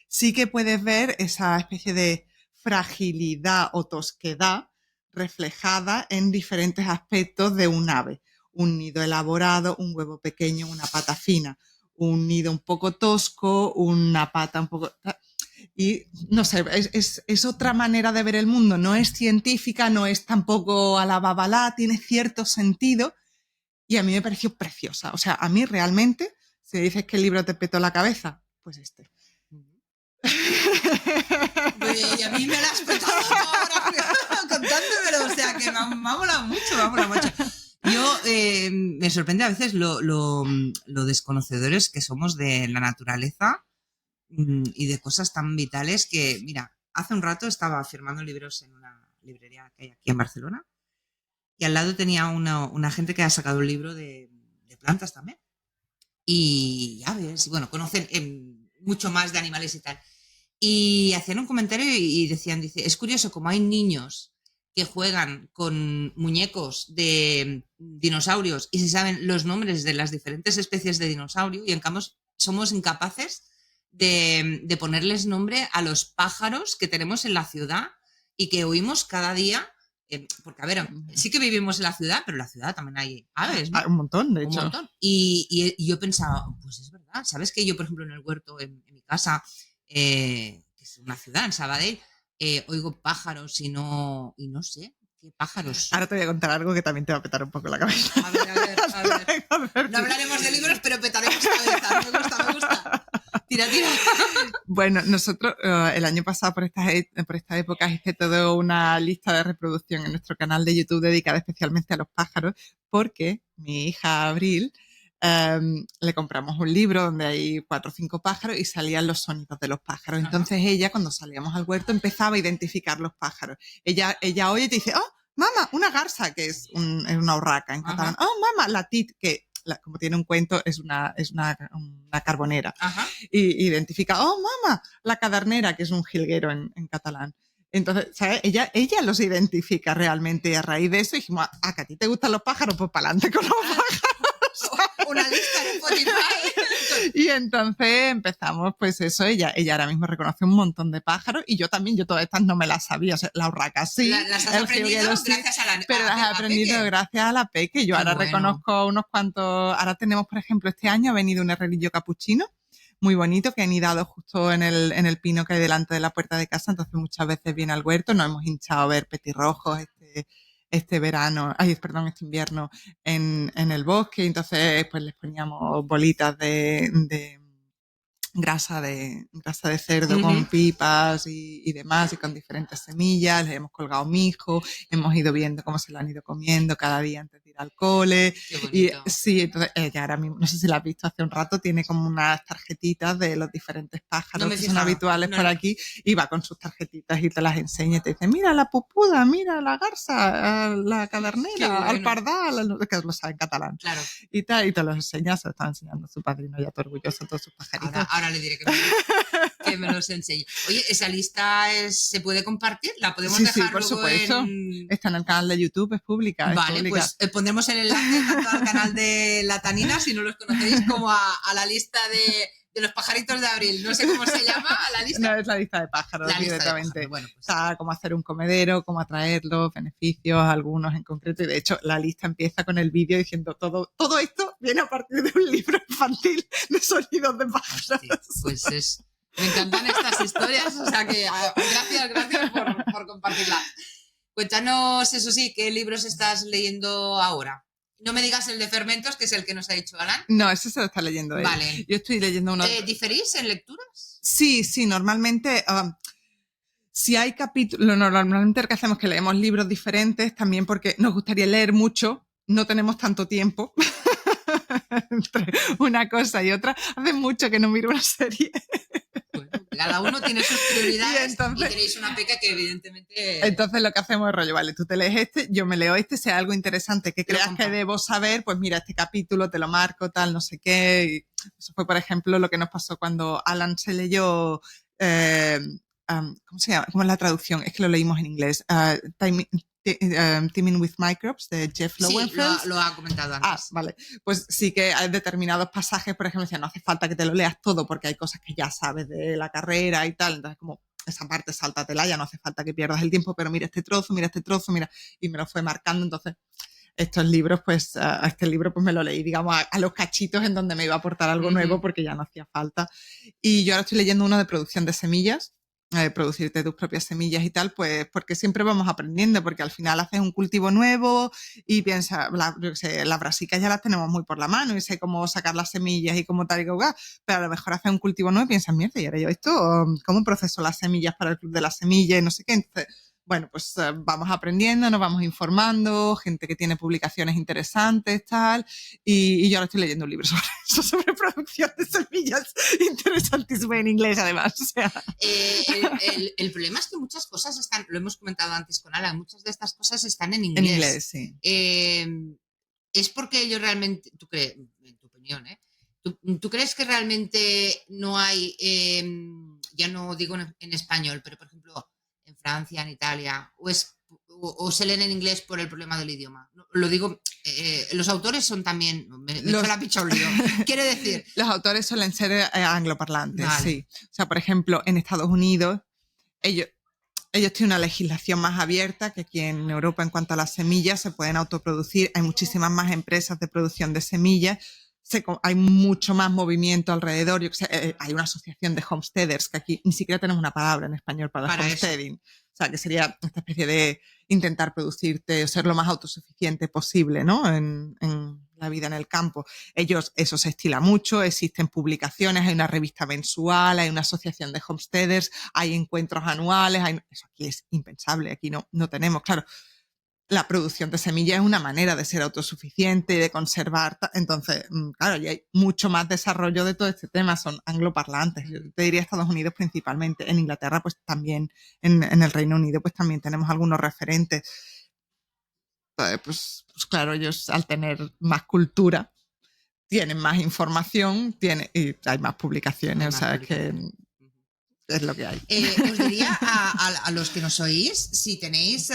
sí que puedes ver esa especie de fragilidad o tosquedad reflejada en diferentes aspectos de un ave. Un nido elaborado, un huevo pequeño, una pata fina, un nido un poco tosco, una pata un poco... Y no sé, es otra manera de ver el mundo, no es científica, no es tampoco a la babalá, tiene cierto sentido y a mí me pareció preciosa. O sea, a mí realmente, si dices que el libro te petó la cabeza, pues este. Y a mí me la has petado ahora contándomelo, o sea que me ha molado mucho. Yo me sorprende a veces lo desconocedores que somos de la naturaleza y de cosas tan vitales que, mira, hace un rato estaba firmando libros en una librería que hay aquí en Barcelona y al lado tenía una gente que ha sacado un libro de plantas también y aves, y bueno, conocen mucho más de animales y tal. Y hacían un comentario y decían, dice, es curioso como hay niños que juegan con muñecos de dinosaurios y se saben los nombres de las diferentes especies de dinosaurio y en cambio somos incapaces de ponerles nombre a los pájaros que tenemos en la ciudad y que oímos cada día, porque a ver, sí que vivimos en la ciudad, pero en la ciudad también hay aves, ¿no? Un montón, de hecho. Un montón. Y yo pensaba, pues es verdad, ¿sabes que yo, por ejemplo, en el huerto, en mi casa, que es una ciudad, en Sabadell, oigo pájaros y no sé qué pájaros. Ahora te voy a contar algo que también te va a petar un poco la cabeza. A ver. No hablaremos de libros, pero petaremos cabezas. Me gusta. Tira. Bueno, nosotros el año pasado por esta época hice toda una lista de reproducción en nuestro canal de YouTube dedicada especialmente a los pájaros, porque mi hija Abril le compramos un libro donde hay 4 o 5 pájaros y salían los sonidos de los pájaros. Entonces ella, cuando salíamos al huerto, empezaba a identificar los pájaros. Ella oye y te dice, oh, mamá, una garza, que es una urraca en catalán. Oh, mamá, la tit, que como tiene un cuento, es una carbonera. Y identifica, oh, mamá, la cadernera, que es un jilguero en catalán. Entonces, ¿sabes? Ella los identifica realmente y a raíz de eso dijimos, que a ti te gustan los pájaros, pues para adelante con los pájaros. Una lista en Spotify. Y entonces empezamos, pues eso, ella ahora mismo reconoce un montón de pájaros y yo también, yo todas estas no me las sabía, o sea, la urraca sí, las has aprendido sí, gracias a la pero las he aprendido gracias a la Peque. Yo ahora reconozco unos cuantos, ahora tenemos, por ejemplo, este año ha venido un herrerillo capuchino muy bonito que ha anidado justo en el pino que hay delante de la puerta de casa, entonces muchas veces viene al huerto, nos hemos hinchado a ver petirrojos este invierno en el bosque, entonces pues les poníamos bolitas de grasa de cerdo con pipas y demás, y con diferentes semillas, les hemos colgado mijo, hemos ido viendo cómo se lo han ido comiendo cada día antes de ir al cole. Y sí, entonces ella ahora mismo, no sé si la has visto hace un rato, tiene como unas tarjetitas de los diferentes pájaros que son habituales por aquí, y va con sus tarjetitas y te las enseña y te dice, mira la pupuda, mira la garza, la cadernera, al pardal, que lo sabe en catalán. Claro. Y tal, y te los enseña, se lo está enseñando su padrino, ya todo orgulloso, todos sus pajaritos. Ahora le diré que me los enseñe. Oye, ¿esa lista se puede compartir? ¿La podemos dejar por luego supuesto. Está en el canal de YouTube, es pública. Vale, pues pondremos el enlace tanto al canal de La Tanina, si no los conocéis, como a la lista de los pajaritos de abril. No sé cómo se llama la lista. No, es la lista de pájaros directamente. Bueno, pues. Está cómo hacer un comedero, cómo atraerlos, beneficios, algunos en concreto. Y de hecho, la lista empieza con el vídeo diciendo todo esto viene a partir de un libro infantil de sonidos de pájaros. Hostia, pues me encantan estas historias, o sea que gracias por compartirlas. Cuéntanos, eso sí, ¿qué libros estás leyendo ahora? No me digas el de fermentos, que es el que nos ha dicho Alan. No, ese se lo está leyendo él. Vale. Yo estoy leyendo uno. ¿Diferís en lecturas? Sí, normalmente... si hay capítulos, normalmente lo que hacemos es que leemos libros diferentes, también porque nos gustaría leer mucho, no tenemos tanto tiempo. entre una cosa y otra. Hace mucho que no miro una serie. Bueno, cada uno tiene sus prioridades y tenéis una peca que evidentemente... Entonces lo que hacemos es rollo, vale, tú te lees este, yo me leo este, si hay algo interesante que creas que debo saber, pues mira, este capítulo te lo marco, tal, no sé qué. Y eso fue, por ejemplo, lo que nos pasó cuando Alan se leyó... ¿cómo se llama? ¿Cómo es la traducción? Es que lo leímos en inglés. Teaming with Microbes de Jeff Lowenfeld. Sí, lo ha comentado antes. Vale. Pues sí que hay determinados pasajes, por ejemplo, decía, no hace falta que te lo leas todo porque hay cosas que ya sabes de la carrera y tal. Entonces, como esa parte sáltatela, ya no hace falta que pierdas el tiempo, pero mira este trozo, mira. Y me lo fue marcando. Entonces, estos libros, pues, este libro pues me lo leí, digamos, a los cachitos en donde me iba a aportar algo nuevo porque ya no hacía falta. Y yo ahora estoy leyendo uno de producción de semillas, producirte tus propias semillas y tal, pues porque siempre vamos aprendiendo, porque al final haces un cultivo nuevo y piensas, las brasicas ya las tenemos muy por la mano y sé cómo sacar las semillas y cómo tal y cómo, pero a lo mejor haces un cultivo nuevo y piensas, mierda, y ahora yo esto, ¿cómo proceso las semillas para el club de las semillas y no sé qué? Entonces, bueno, pues vamos aprendiendo, nos vamos informando, gente que tiene publicaciones interesantes, tal, y yo ahora estoy leyendo un libro sobre eso, sobre producción de semillas, interesantísimo en inglés además. O sea. El problema es que muchas cosas están, lo hemos comentado antes con Alan, muchas de estas cosas están en inglés. En inglés, sí. Es porque ellos realmente, tú crees, en tu opinión, ¿tú crees que realmente no hay, ya no digo en español, pero por ejemplo, en Francia, en Italia, o se leen en inglés por el problema del idioma? Lo digo, los autores son también, me echo la picha un lío. Quiere decir... Los autores suelen ser angloparlantes, vale. Sí. O sea, por ejemplo, en Estados Unidos, ellos tienen una legislación más abierta que aquí en Europa en cuanto a las semillas, se pueden autoproducir, hay muchísimas más empresas de producción de semillas, hay mucho más movimiento alrededor. Hay una asociación de homesteaders que aquí ni siquiera tenemos una palabra en español para homesteading. Eso. O sea, que sería esta especie de intentar producirte o ser lo más autosuficiente posible, ¿no? En la vida en el campo. Eso se estila mucho, existen publicaciones, hay una revista mensual, hay una asociación de homesteaders, hay encuentros anuales, eso aquí es impensable, aquí no tenemos, claro. La producción de semillas es una manera de ser autosuficiente y de conservar. Entonces, claro, ya hay mucho más desarrollo de todo este tema. Son angloparlantes. Yo te diría Estados Unidos principalmente. En Inglaterra, pues también, en el Reino Unido, pues también tenemos algunos referentes. Pues claro, ellos al tener más cultura, tienen más información, y hay más publicaciones. O sea, es que... es lo que hay. Os diría a los que nos oís, si tenéis...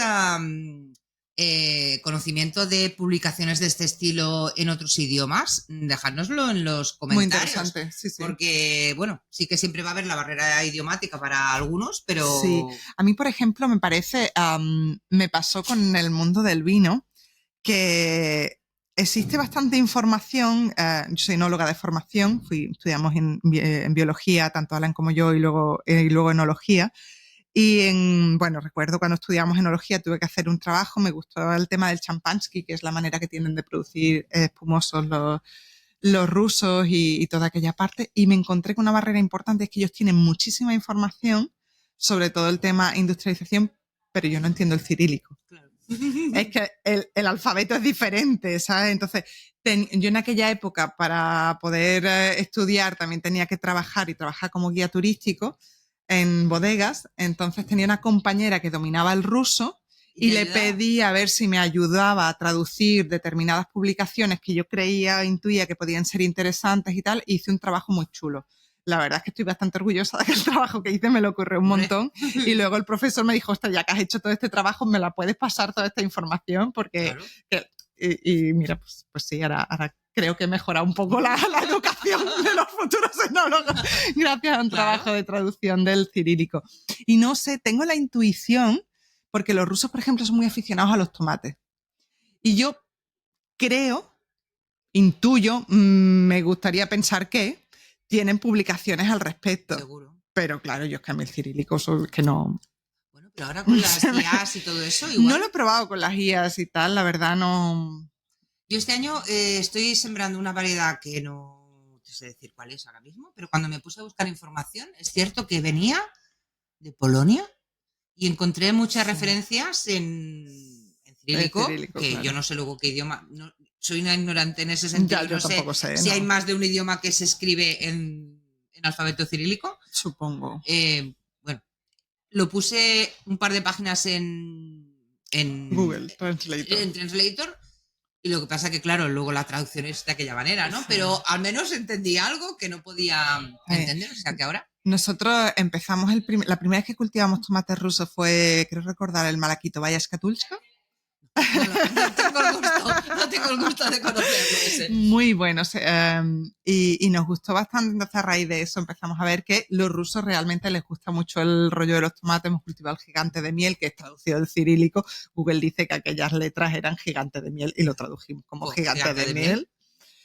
conocimiento de publicaciones de este estilo en otros idiomas, dejádnoslo en los comentarios. Muy interesante, sí. Porque, bueno, sí que siempre va a haber la barrera idiomática para algunos, pero... Sí, a mí, por ejemplo, me parece, me pasó con el mundo del vino, que existe bastante información. Yo soy enóloga de formación, estudiamos en biología, tanto Alan como yo, y luego enología. Y recuerdo cuando estudiamos enología tuve que hacer un trabajo, me gustó el tema del champansky, que es la manera que tienen de producir espumosos los rusos y toda aquella parte, y me encontré con una barrera importante, es que ellos tienen muchísima información sobre todo el tema industrialización, pero yo no entiendo el cirílico. Claro. Es que el alfabeto es diferente, ¿sabes? Entonces, yo en aquella época para poder estudiar también tenía que trabajar como guía turístico en bodegas, entonces tenía una compañera que dominaba el ruso y le pedí a ver si me ayudaba a traducir determinadas publicaciones que yo intuía que podían ser interesantes y tal, y hice un trabajo muy chulo. La verdad es que estoy bastante orgullosa de que el trabajo que hice me lo ocurrió un montón, y luego el profesor me dijo, hostia, ya que has hecho todo este trabajo, ¿me la puedes pasar toda esta información? Porque... Claro. Y mira, pues sí, ahora creo que he mejorado un poco la educación de los futuros enólogos gracias a un trabajo de traducción del cirílico. Y no sé, tengo la intuición, porque los rusos, por ejemplo, son muy aficionados a los tomates. Y yo intuyo, me gustaría pensar que tienen publicaciones al respecto. Seguro. Pero claro, yo es que a mí el cirílico es que no... Pero ahora con las guías y todo eso, igual. No lo he probado con las guías y tal, la verdad no... Yo este año estoy sembrando una variedad que no te sé decir cuál es ahora mismo, pero cuando me puse a buscar información, es cierto que venía de Polonia y encontré muchas referencias en cirílico, que claro. Yo no sé luego qué idioma... soy una ignorante en ese sentido. Ya, yo tampoco sé, si ¿no? hay más de un idioma que se escribe en alfabeto cirílico. Supongo. Bueno, lo puse un par de páginas en Google Translator. En Translator. Y lo que pasa que, claro, luego la traducción es de aquella manera, ¿no? Sí. Pero al menos entendí algo que no podía entender, o sea que ahora... Nosotros empezamos la primera vez que cultivamos tomates rusos fue, creo recordar, el Malaquito Vaya Skatulska. No tengo el gusto de conocerlo ese. Muy bueno, y nos gustó bastante. Entonces, a raíz de eso empezamos a ver que los rusos realmente les gusta mucho el rollo de los tomates. Hemos cultivado el gigante de miel, que es traducido del cirílico. Google dice que aquellas letras eran gigante de miel y lo tradujimos como gigante de miel.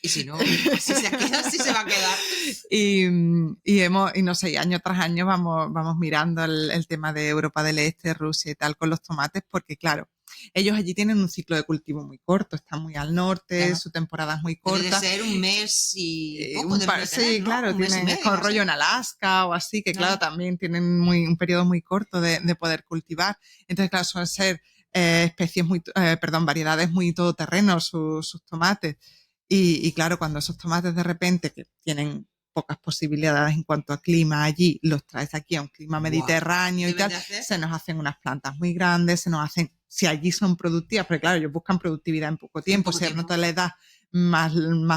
Y si no, si se queda, sí se va a quedar. Y no sé, año tras año vamos mirando el tema de Europa del Este, Rusia y tal con los tomates, porque claro, ellos allí tienen un ciclo de cultivo muy corto, están muy al norte, claro. Su temporada es muy corta. Debe ser un mes y poco sí, ¿no? Claro, tienen con rollo en Alaska o así, que claro, también tienen un periodo muy corto de poder cultivar. Entonces, claro, suelen ser variedades muy todoterrenos sus tomates. Y claro, cuando esos tomates de repente, que tienen pocas posibilidades en cuanto a clima allí, los traes aquí a un clima mediterráneo y tal, se nos hacen unas plantas muy grandes, si allí son productivas, porque claro, ellos buscan productividad en poco tiempo, si no te les das más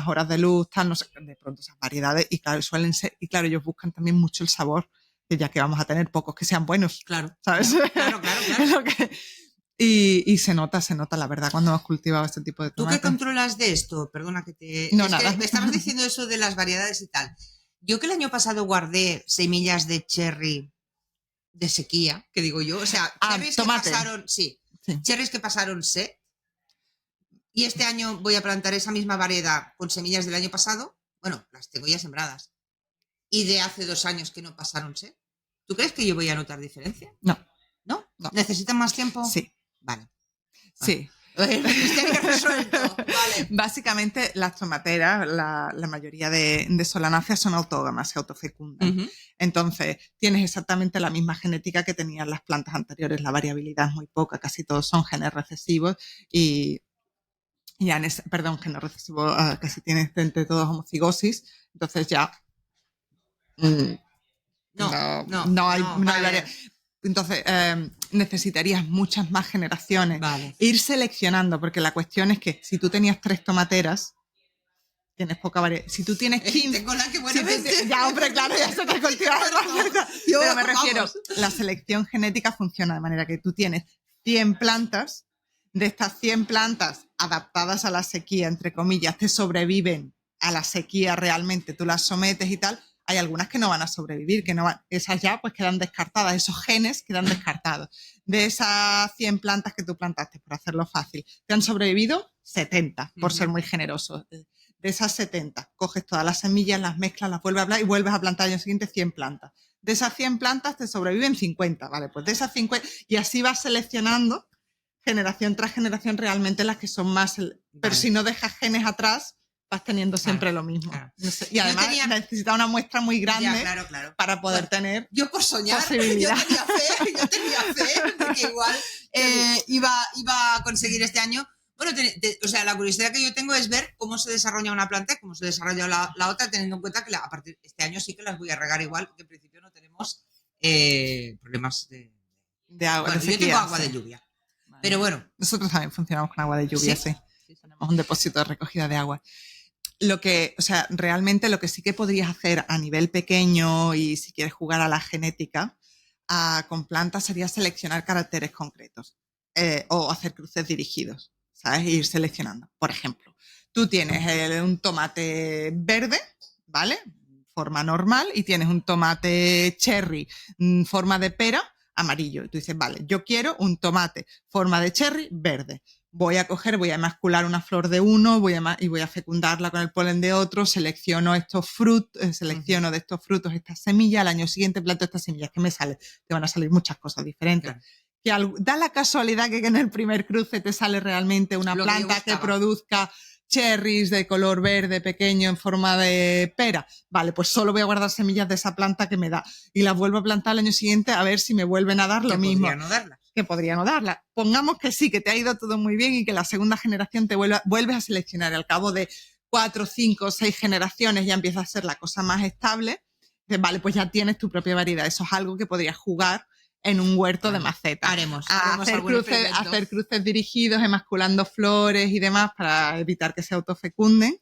horas de luz, tal, no sé, de pronto esas variedades, y claro, suelen ser, y claro, ellos buscan también mucho el sabor, que ya que vamos a tener pocos que sean buenos. Claro. ¿Sabes? Claro. Y se nota la verdad cuando hemos cultivado este tipo de tomates. ¿Tú qué controlas de esto? Perdona que te... No, nada. Me estabas diciendo eso de las variedades y tal. Yo que el año pasado guardé semillas de cherry de sequía, que digo yo, o sea, cherries tomate. Que pasaron, sí, cherries que pasaron sed, y este año voy a plantar esa misma variedad con semillas del año pasado, bueno, las tengo ya sembradas, y de hace 2 años que no pasaron sed. ¿Tú crees que yo voy a notar diferencia? No. ¿No? ¿Necesitan más tiempo? Sí. Vale. Sí. Resuelto. Vale. Básicamente las tomateras, la mayoría de solanáceas son autógamas, se autofecundan. Uh-huh. Entonces tienes exactamente la misma genética que tenían las plantas anteriores, la variabilidad es muy poca, casi todos son genes recesivos genes recesivos, casi tienes entre todos homocigosis, entonces ya no hay variedad. Entonces, necesitarías muchas más generaciones. Vale. Ir seleccionando, porque la cuestión es que si tú tenías 3 tomateras, tienes poca variedad. Si tú tienes 15... Tengo la que buenamente... Ya, hombre, claro, ya se te cultiva. Pero me refiero, la selección genética funciona de manera que tú tienes 100 plantas, de estas 100 plantas adaptadas a la sequía, entre comillas, te sobreviven a la sequía realmente, tú las sometes y tal. Hay algunas que no van a sobrevivir, esas ya pues quedan descartadas, esos genes quedan descartados. De esas 100 plantas que tú plantaste, por hacerlo fácil, te han sobrevivido 70, por ser muy generosos. De esas 70, coges todas las semillas, las mezclas, las vuelves a hablar y vuelves a plantar el año siguiente 100 plantas. De esas 100 plantas te sobreviven 50, ¿vale? Pues de esas 50, y así vas seleccionando generación tras generación realmente las que son más... Pero si no dejas genes atrás... vas teniendo siempre lo mismo. Claro. No sé, y además necesita una muestra muy grande para poder tener yo por soñar, posibilidad. Yo tenía fe de que igual iba a conseguir este año. Bueno, o sea, la curiosidad que yo tengo es ver cómo se desarrolla una planta, cómo se desarrolla la otra, teniendo en cuenta que a partir de este año sí que las voy a regar igual, porque en principio no tenemos problemas de agua. Bueno, yo tengo agua de lluvia. Vale. Pero bueno. Nosotros también funcionamos con agua de lluvia, sí. Tenemos un depósito de recogida de agua. Realmente lo que sí que podrías hacer a nivel pequeño y si quieres jugar a la genética con plantas sería seleccionar caracteres concretos o hacer cruces dirigidos, ¿sabes? E ir seleccionando. Por ejemplo, tú tienes un tomate verde, ¿vale? Forma normal, y tienes un tomate cherry, forma de pera, amarillo. Y tú dices, vale, yo quiero un tomate forma de cherry verde. Voy a emascular una flor de uno y voy a fecundarla con el polen de otro, selecciono de estos frutos estas semillas, al año siguiente planto estas semillas, ¿qué me sale? Te van a salir muchas cosas diferentes. Claro. Da la casualidad que en el primer cruce te sale realmente una planta que produzca cherries de color verde pequeño en forma de pera. Vale, pues solo voy a guardar semillas de esa planta que me da y las vuelvo a plantar el año siguiente a ver si me vuelven a dar lo mismo. No darlas. que podría no darla. Pongamos que sí, que te ha ido todo muy bien y que la segunda generación te vuelves a seleccionar. Al cabo de 4, 5, 6 generaciones ya empieza a ser la cosa más estable. Vale, pues ya tienes tu propia variedad. Eso es algo que podrías jugar en un huerto de maceta. Haremos hacer cruces dirigidos, emasculando flores y demás para evitar que se autofecunden.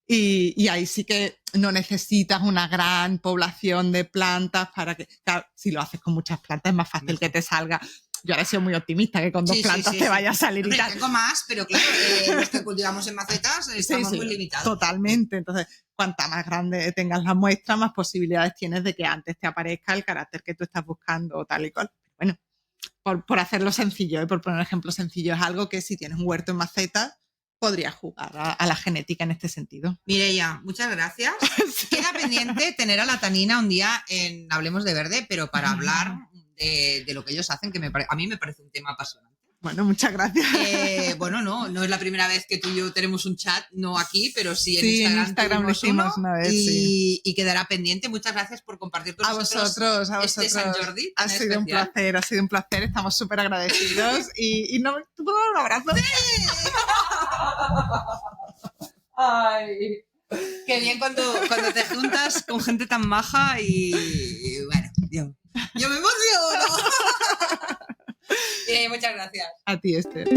Y ahí sí que no necesitas una gran población de plantas para que... Claro, si lo haces con muchas plantas es más fácil que te salga. Yo ahora he sido muy optimista que con 2 plantas te vaya a salir y tal. Tengo más, pero claro, los que cultivamos en macetas estamos muy limitados. Totalmente. Entonces, cuanta más grande tengas la muestra, más posibilidades tienes de que antes te aparezca el carácter que tú estás buscando o tal y cual. Bueno, por hacerlo sencillo, por poner un ejemplo sencillo, es algo que si tienes un huerto en macetas, podrías jugar a la genética en este sentido. Mireia, muchas gracias. Sí. Queda pendiente tener a la Tanina un día en Hablemos de Verde, pero para hablar de lo que ellos hacen, que a mí me parece un tema apasionante. Bueno, muchas gracias. Bueno, no es la primera vez que tú y yo tenemos un chat, no aquí, pero sí en Instagram lo hicimos una vez. Y quedaá pendiente. Muchas gracias por compartir con nosotros este Sant Jordi. Ha sido un placer. Estamos súper agradecidos. y no, ¿tú puedo dar un abrazo? ¡Sí! Ay, qué bien cuando te juntas con gente tan maja y bueno, yo me emociono. Muchas gracias. A ti, Esther.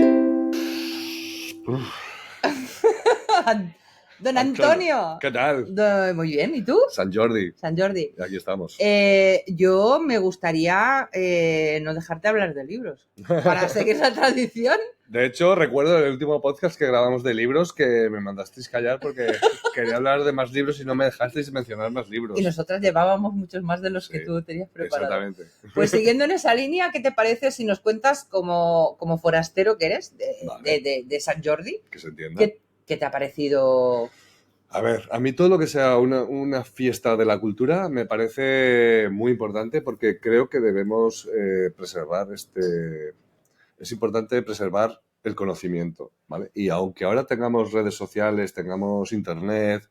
Don Antonio. ¿Qué tal? Muy bien, ¿y tú? Sant Jordi. Sant Jordi. Aquí estamos. Yo me gustaría no dejarte hablar de libros para seguir la tradición. De hecho, recuerdo el último podcast que grabamos de libros que me mandasteis callar porque quería hablar de más libros y no me dejasteis mencionar más libros. Y nosotras llevábamos muchos más de los que tú tenías preparados. Exactamente. Pues siguiendo en esa línea, ¿qué te parece si nos cuentas como forastero que eres de Sant Jordi? Que se entienda. ¿Qué te ha parecido? A ver, a mí todo lo que sea una fiesta de la cultura me parece muy importante porque creo que debemos preservar Es importante preservar el conocimiento, ¿vale? Y aunque ahora tengamos redes sociales, tengamos internet,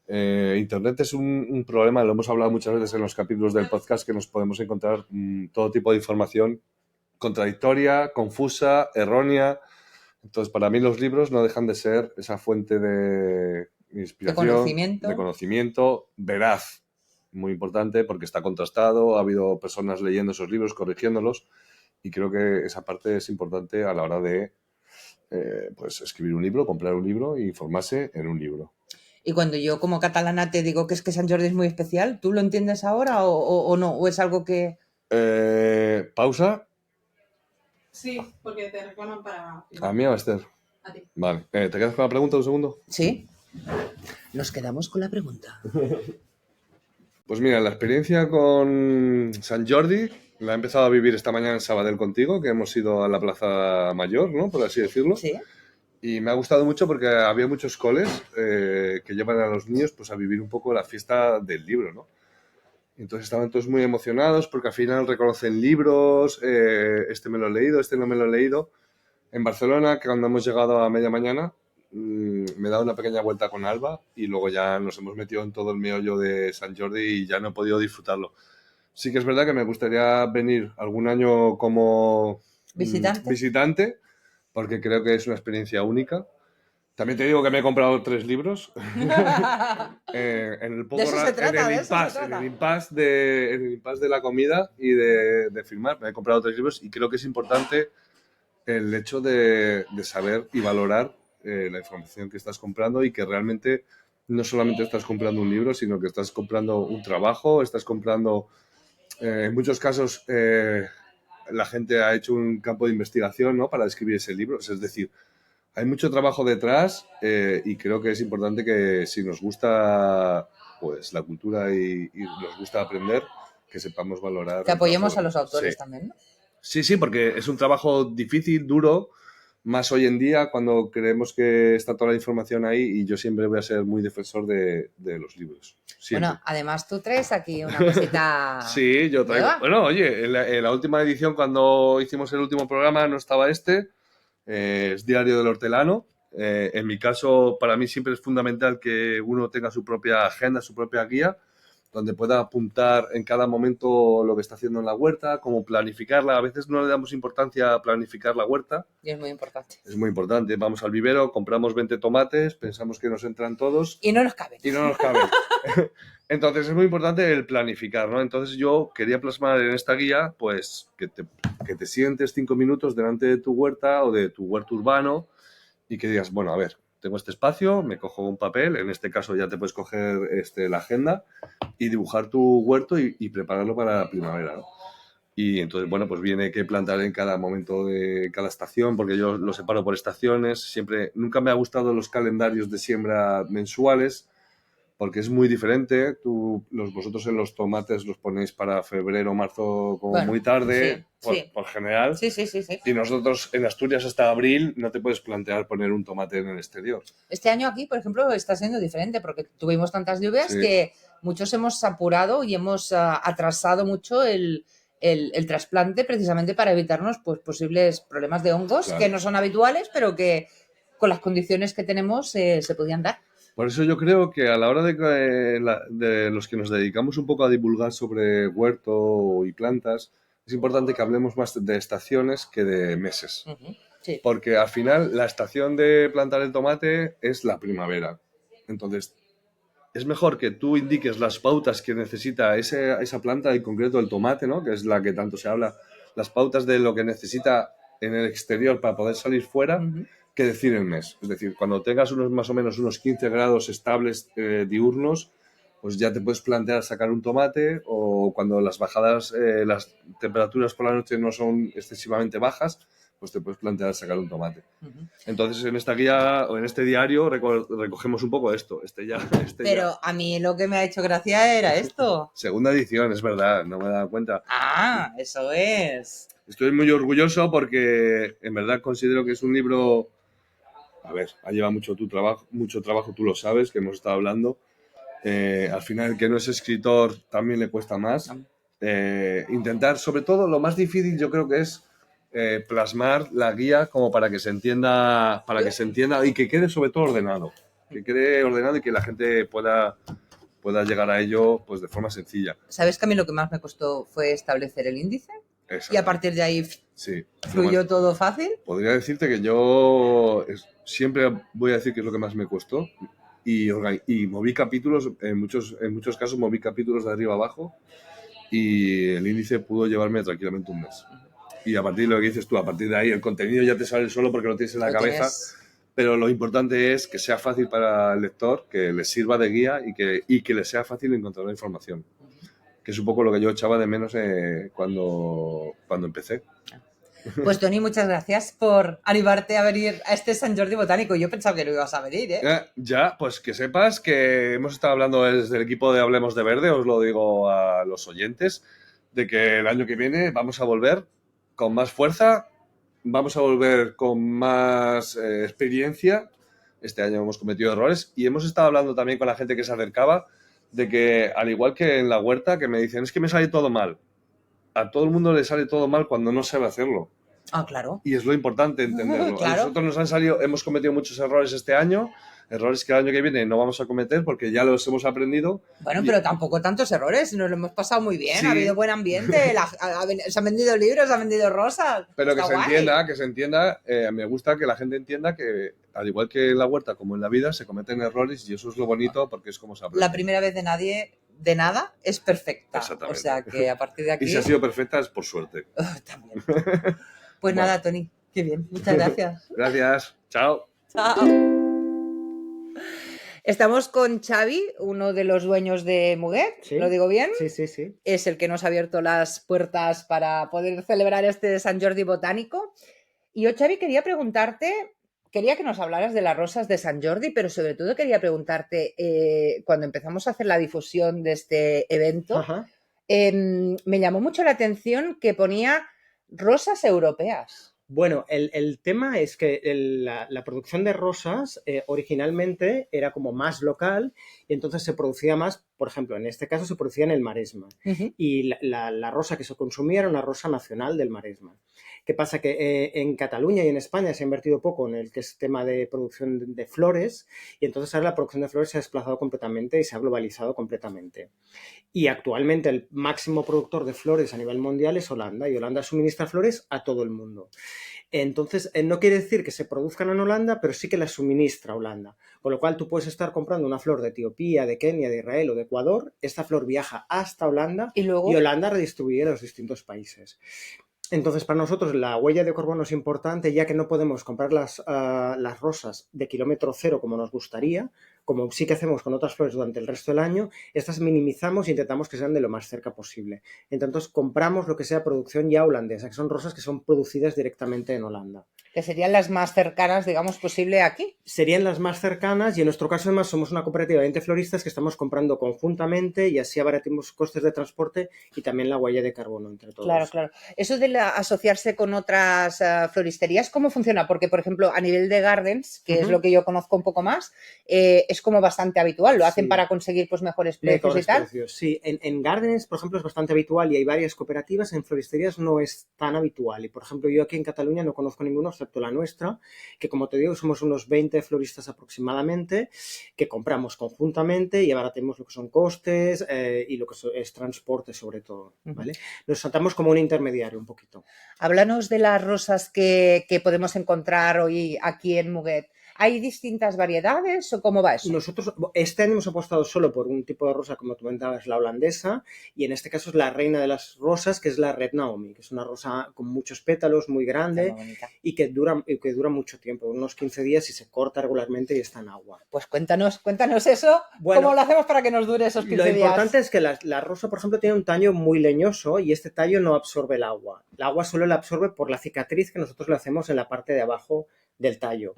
internet es un problema, lo hemos hablado muchas veces en los capítulos del podcast, que nos podemos encontrar todo tipo de información contradictoria, confusa, errónea. Entonces, para mí los libros no dejan de ser esa fuente de inspiración, de conocimiento veraz, muy importante porque está contrastado, ha habido personas leyendo esos libros, corrigiéndolos. Y creo que esa parte es importante a la hora de pues escribir un libro, comprar un libro e informarse en un libro. Y cuando yo como catalana te digo que es que Sant Jordi es muy especial, ¿tú lo entiendes ahora o no? ¿O es algo que...? ¿Pausa? Sí, porque te reclaman para... ¿A mí o a Esther? A ti. Vale. ¿Te quedas con la pregunta un segundo? Sí. Nos quedamos con la pregunta. Pues mira, la experiencia con Sant Jordi la he empezado a vivir esta mañana en Sabadell contigo, que hemos ido a la Plaza Mayor, ¿no? Por así decirlo. Sí. Y me ha gustado mucho porque había muchos coles que llevan a los niños pues, a vivir un poco la fiesta del libro, ¿no? Entonces estaban todos muy emocionados porque al final reconocen libros, este me lo he leído, este no me lo he leído. En Barcelona, que cuando hemos llegado a media mañana, me he dado una pequeña vuelta con Alba y luego ya nos hemos metido en todo el meollo de Sant Jordi y ya no he podido disfrutarlo. Sí que es verdad que me gustaría venir algún año como visitante porque creo que es una experiencia única. También te digo que me he comprado 3 libros. En el impasse de la comida y de firmar. Me he comprado 3 libros y creo que es importante el hecho de saber y valorar la información que estás comprando y que realmente no solamente estás comprando un libro, sino que estás comprando un trabajo, estás comprando... en muchos casos la gente ha hecho un campo de investigación, ¿no? Para escribir ese libro. Es decir, hay mucho trabajo detrás y creo que es importante que si nos gusta pues, la cultura y nos gusta aprender, que sepamos valorar. Que apoyemos a los autores también, ¿no? Sí, porque es un trabajo difícil, duro, más hoy en día cuando creemos que está toda la información ahí y yo siempre voy a ser muy defensor de los libros. Siempre. Bueno, además tú traes aquí una cosita... Sí, yo traigo... ¿Nueva? Bueno, oye, en la última edición cuando hicimos el último programa no estaba es Diario del Hortelano. En mi caso, para mí siempre es fundamental que uno tenga su propia agenda, su propia guía donde pueda apuntar en cada momento lo que está haciendo en la huerta, cómo planificarla. A veces no le damos importancia a planificar la huerta. Y es muy importante. Es muy importante. Vamos al vivero, compramos 20 tomates, pensamos que nos entran todos. Y no nos caben. Y no nos caben. Entonces es muy importante el planificar, ¿no? Entonces yo quería plasmar en esta guía, pues, que te sientes 5 minutos delante de tu huerta o de tu huerto urbano y que digas, bueno, a ver, tengo este espacio, me cojo un papel, en este caso ya te puedes coger la agenda y dibujar tu huerto y prepararlo para la primavera, ¿no? Y entonces, bueno, pues viene qué plantar en cada momento de cada estación, porque yo lo separo por estaciones. Nunca me ha gustado los calendarios de siembra mensuales, porque es muy diferente. Vosotros en los tomates los ponéis para febrero o marzo como muy tarde, por general. Sí. Y nosotros en Asturias hasta abril no te puedes plantear poner un tomate en el exterior. Este año aquí, por ejemplo, está siendo diferente porque tuvimos tantas lluvias que muchos hemos apurado y hemos atrasado mucho el trasplante precisamente para evitarnos pues, posibles problemas de hongos que no son habituales, pero que con las condiciones que tenemos se podían dar. Por eso yo creo que a la hora de los que nos dedicamos un poco a divulgar sobre huerto y plantas, es importante que hablemos más de estaciones que de meses. Sí. Porque al final la estación de plantar el tomate es la primavera. Entonces, es mejor que tú indiques las pautas que necesita esa planta, en concreto el tomate, ¿no? Que es la que tanto se habla, las pautas de lo que necesita en el exterior para poder salir fuera, que decir el mes. Es decir, cuando tengas más o menos unos 15 grados estables diurnos, pues ya te puedes plantear sacar un tomate, o cuando las bajadas, las temperaturas por la noche no son excesivamente bajas, pues te puedes plantear sacar un tomate. Entonces, en esta guía o en este diario recogemos un poco esto. Pero a mí lo que me ha hecho gracia era esto. Segunda edición, es verdad, no me he dado cuenta. Ah, eso es. Estoy muy orgulloso porque en verdad considero que es un libro... A ver, ha llevado mucho trabajo, tú lo sabes, que hemos estado hablando. Al final, el que no es escritor también le cuesta más. Intentar, sobre todo, lo más difícil yo creo que es plasmar la guía como para que se entienda y que quede sobre todo ordenado. Que quede ordenado y que la gente pueda llegar a ello pues de forma sencilla. ¿Sabes que a mí lo que más me costó fue establecer el índice? Y a partir de ahí fluyó todo fácil. Podría decirte que yo siempre voy a decir que es lo que más me costó y moví capítulos, en muchos casos moví capítulos de arriba abajo y el índice pudo llevarme tranquilamente un mes. Y a partir de lo que dices tú, a partir de ahí el contenido ya te sale solo porque lo tienes en la cabeza, pero lo importante es que sea fácil para el lector, que le sirva de guía y que le sea fácil encontrar la información. Que es un poco lo que yo echaba de menos cuando empecé. Pues Toni, muchas gracias por animarte a venir a este Sant Jordi Botánico. Yo pensaba que no ibas a venir, ¿eh? Ya, pues que sepas que hemos estado hablando desde el equipo de Hablemos de Verde, os lo digo a los oyentes, de que el año que viene vamos a volver con más fuerza, vamos a volver con más experiencia. Este año hemos cometido errores y hemos estado hablando también con la gente que se acercaba de que, al igual que en la huerta, que me dicen, es que me sale todo mal. A todo el mundo le sale todo mal cuando no sabe hacerlo. Ah, claro. Y es lo importante entenderlo. Claro. A nosotros hemos cometido muchos errores este año, errores que el año que viene no vamos a cometer porque ya los hemos aprendido. Bueno, pero tampoco tantos errores, nos lo hemos pasado muy bien, Sí. Ha habido buen ambiente, se han vendido libros, se han vendido rosas. Pero que Está se entienda, me gusta que la gente entienda que, al igual que en la huerta como en la vida, se cometen errores y eso es lo bonito porque es como se aprende. La primera vez de nada es perfecta. Exactamente. O sea que a partir de aquí... Y si ha sido perfecta es por suerte. También. Pues nada, Toni, qué bien, muchas gracias. Gracias, chao. Chao. Estamos con Xavi, uno de los dueños de Muguet, Sí. ¿lo digo bien? Sí. Es el que nos ha abierto las puertas para poder celebrar este Sant Jordi Botánico. Y yo, Xavi, quería que nos hablaras de las rosas de Sant Jordi, pero sobre todo quería preguntarte, cuando empezamos a hacer la difusión de este evento, me llamó mucho la atención que ponía rosas europeas. Bueno, el tema es que la producción de rosas originalmente era como más local y entonces se producía más, por ejemplo, en este caso se producía en el Maresma. Y la rosa que se consumía era una rosa nacional del Maresma. ¿Qué pasa? Que en Cataluña y en España se ha invertido poco en el que es tema de producción de flores y entonces ahora la producción de flores se ha desplazado completamente y se ha globalizado completamente. Y actualmente el máximo productor de flores a nivel mundial es Holanda y Holanda suministra flores a todo el mundo. Entonces, no quiere decir que se produzcan en Holanda, pero sí que las suministra Holanda. Con lo cual, tú puedes estar comprando una flor de Etiopía, de Kenia, de Israel o de Ecuador. Esta flor viaja hasta Holanda y Holanda redistribuye a los distintos países. Entonces, para nosotros la huella de carbono es importante, ya que no podemos comprar las rosas de kilómetro cero como nos gustaría, como sí que hacemos con otras flores durante el resto del año. Estas minimizamos e intentamos que sean de lo más cerca posible. Entonces, compramos lo que sea producción ya holandesa, que son rosas que son producidas directamente en Holanda. Que serían las más cercanas, digamos, posible aquí. Serían las más cercanas y en nuestro caso además somos una cooperativa de 20 floristas que estamos comprando conjuntamente y así abaratamos costes de transporte y también la huella de carbono entre todos. Claro, claro. Eso de asociarse con otras floristerías, ¿cómo funciona? Porque, por ejemplo, a nivel de gardens, que es lo que yo conozco un poco más, es como bastante habitual. Lo hacen para conseguir pues mejores precios y tal. Precios. Sí, en gardens, por ejemplo, es bastante habitual y hay varias cooperativas. En floristerías no es tan habitual. Y, por ejemplo, yo aquí en Cataluña no conozco ninguno excepto la nuestra, que como te digo, somos unos 20 floristas aproximadamente, que compramos conjuntamente y abaratemos lo que son costes y lo que es transporte sobre todo, ¿vale? Nos tratamos como un intermediario un poquito. Háblanos de las rosas que podemos encontrar hoy aquí en Muguet. ¿Hay distintas variedades o cómo va eso? Nosotros este año hemos apostado solo por un tipo de rosa, como tú comentabas, la holandesa, y en este caso es la reina de las rosas, que es la Red Naomi, que es una rosa con muchos pétalos, muy grande y que dura mucho tiempo, unos 15 días y se corta regularmente y está en agua. Pues cuéntanos eso, bueno, ¿cómo lo hacemos para que nos dure esos 15 días? Lo importante es que la rosa, por ejemplo, tiene un tallo muy leñoso y este tallo no absorbe el agua. El agua solo la absorbe por la cicatriz que nosotros le hacemos en la parte de abajo del tallo.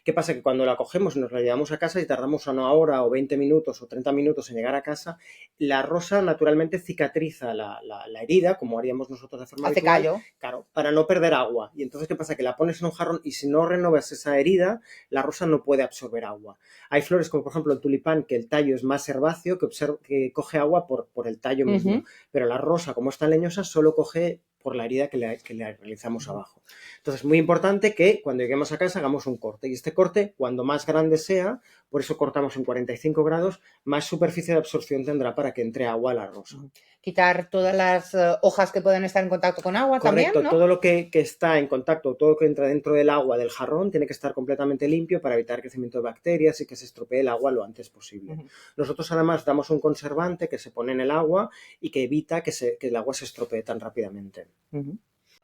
¿Qué pasa? Que cuando la cogemos y nos la llevamos a casa y tardamos una hora o 20 minutos o 30 minutos en llegar a casa, la rosa naturalmente cicatriza la herida, como haríamos nosotros de forma habitual. Hace callo. Claro, para no perder agua. Y entonces, ¿qué pasa? Que la pones en un jarrón y si no renovas esa herida, la rosa no puede absorber agua. Hay flores como, por ejemplo, el tulipán, que el tallo es más herbáceo, que coge agua por el tallo mismo. Pero la rosa, como es tan leñosa, solo coge por la herida que le realizamos abajo. Entonces, muy importante que cuando lleguemos a casa hagamos un corte. Y este corte, cuando más grande sea, por eso cortamos en 45 grados, más superficie de absorción tendrá para que entre agua a la rosa. Quitar todas las hojas que pueden estar en contacto con agua. Correcto, también, ¿no? Todo lo que está en contacto, todo lo que entra dentro del agua del jarrón tiene que estar completamente limpio para evitar el crecimiento de bacterias y que se estropee el agua lo antes posible. Nosotros además damos un conservante que se pone en el agua y que evita que el agua se estropee tan rápidamente.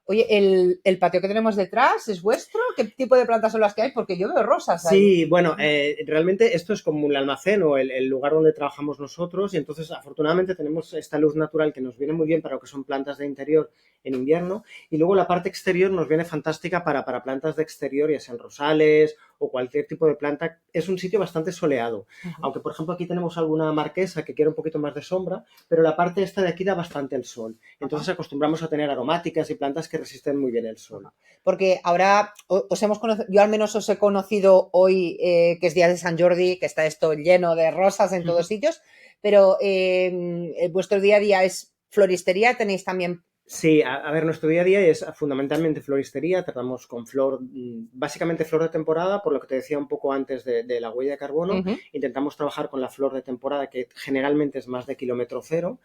Oye, ¿el patio que tenemos detrás es vuestro? ¿Qué tipo de plantas son las que hay? Porque yo veo rosas ahí. Sí, bueno, realmente esto es como un almacén o el lugar donde trabajamos nosotros y entonces afortunadamente tenemos esta luz natural que nos viene muy bien para lo que son plantas de interior en invierno y luego la parte exterior nos viene fantástica para plantas de exterior, ya sean rosales o cualquier tipo de planta. Es un sitio bastante soleado, aunque por ejemplo aquí tenemos alguna marquesa que quiere un poquito más de sombra, pero la parte esta de aquí da bastante el sol. Entonces acostumbramos a tener aromáticas y plantas que resisten muy bien el sol. Porque ahora os hemos conocido, yo al menos os he conocido hoy, que es día de San Jordi, que está esto lleno de rosas en todos sitios, pero vuestro día a día es floristería, tenéis también... Sí, a ver, nuestro día a día es fundamentalmente floristería, tratamos con flor, básicamente flor de temporada, por lo que te decía un poco antes de la huella de carbono, intentamos trabajar con la flor de temporada que generalmente es más de kilómetro cero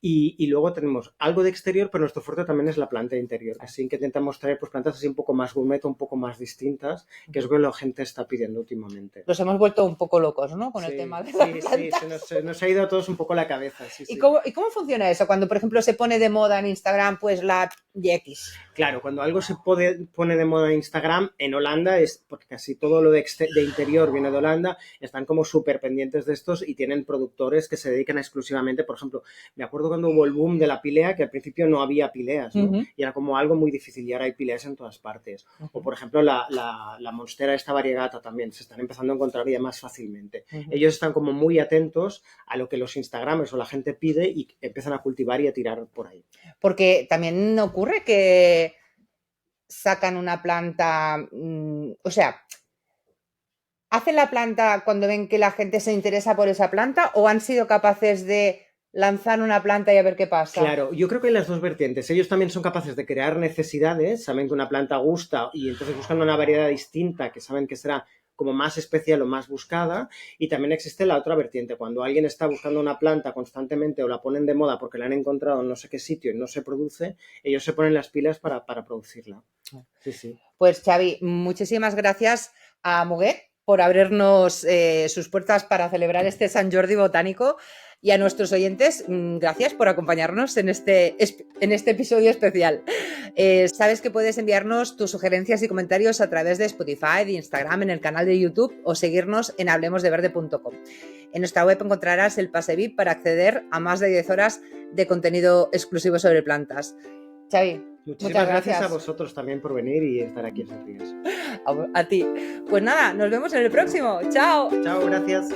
y luego tenemos algo de exterior, pero nuestro fuerte también es la planta de interior, así que intentamos traer pues plantas así un poco más gourmet, un poco más distintas, que es lo que la gente está pidiendo últimamente. Los hemos vuelto un poco locos, ¿no? Con el tema de las plantas. Sí, nos ha ido a todos un poco la cabeza. Sí, ¿Y cómo funciona eso? Cuando, por ejemplo, se pone de moda en Instagram pues la X. Claro, cuando algo se pone de moda en Instagram, en Holanda, es porque casi todo lo de interior viene de Holanda, están como súper pendientes de estos y tienen productores que se dedican exclusivamente, por ejemplo, me acuerdo cuando hubo el boom de la pilea, que al principio no había pileas, ¿no? Y era como algo muy difícil y ahora hay pileas en todas partes. O por ejemplo la monstera esta variegata también, se están empezando a encontrar ya más fácilmente. Ellos están como muy atentos a lo que los Instagramers o la gente pide y empiezan a cultivar y a tirar por ahí. Porque también ocurre que sacan una planta, o sea, ¿hacen la planta cuando ven que la gente se interesa por esa planta o han sido capaces de lanzar una planta y a ver qué pasa. Claro, yo creo que hay las dos vertientes. Ellos también son capaces de crear necesidades, saben que una planta gusta y entonces buscan una variedad distinta que saben que será como más especial o más buscada, y también existe la otra vertiente, cuando alguien está buscando una planta constantemente o la ponen de moda porque la han encontrado en no sé qué sitio y no se produce, ellos se ponen las pilas para producirla. Sí, sí. Pues Xavi, muchísimas gracias a Muguet por abrirnos sus puertas para celebrar este Sant Jordi botánico, y a nuestros oyentes, gracias por acompañarnos en este episodio especial. Sabes que puedes enviarnos tus sugerencias y comentarios a través de Spotify, de Instagram, en el canal de YouTube o seguirnos en hablemosdeverde.com. En nuestra web encontrarás el pase VIP para acceder a más de 10 horas de contenido exclusivo sobre plantas. Xavi, muchas gracias a vosotros también por venir y estar aquí estos días. A ti. Pues nada, nos vemos en el próximo. ¡Chao! Chao, gracias.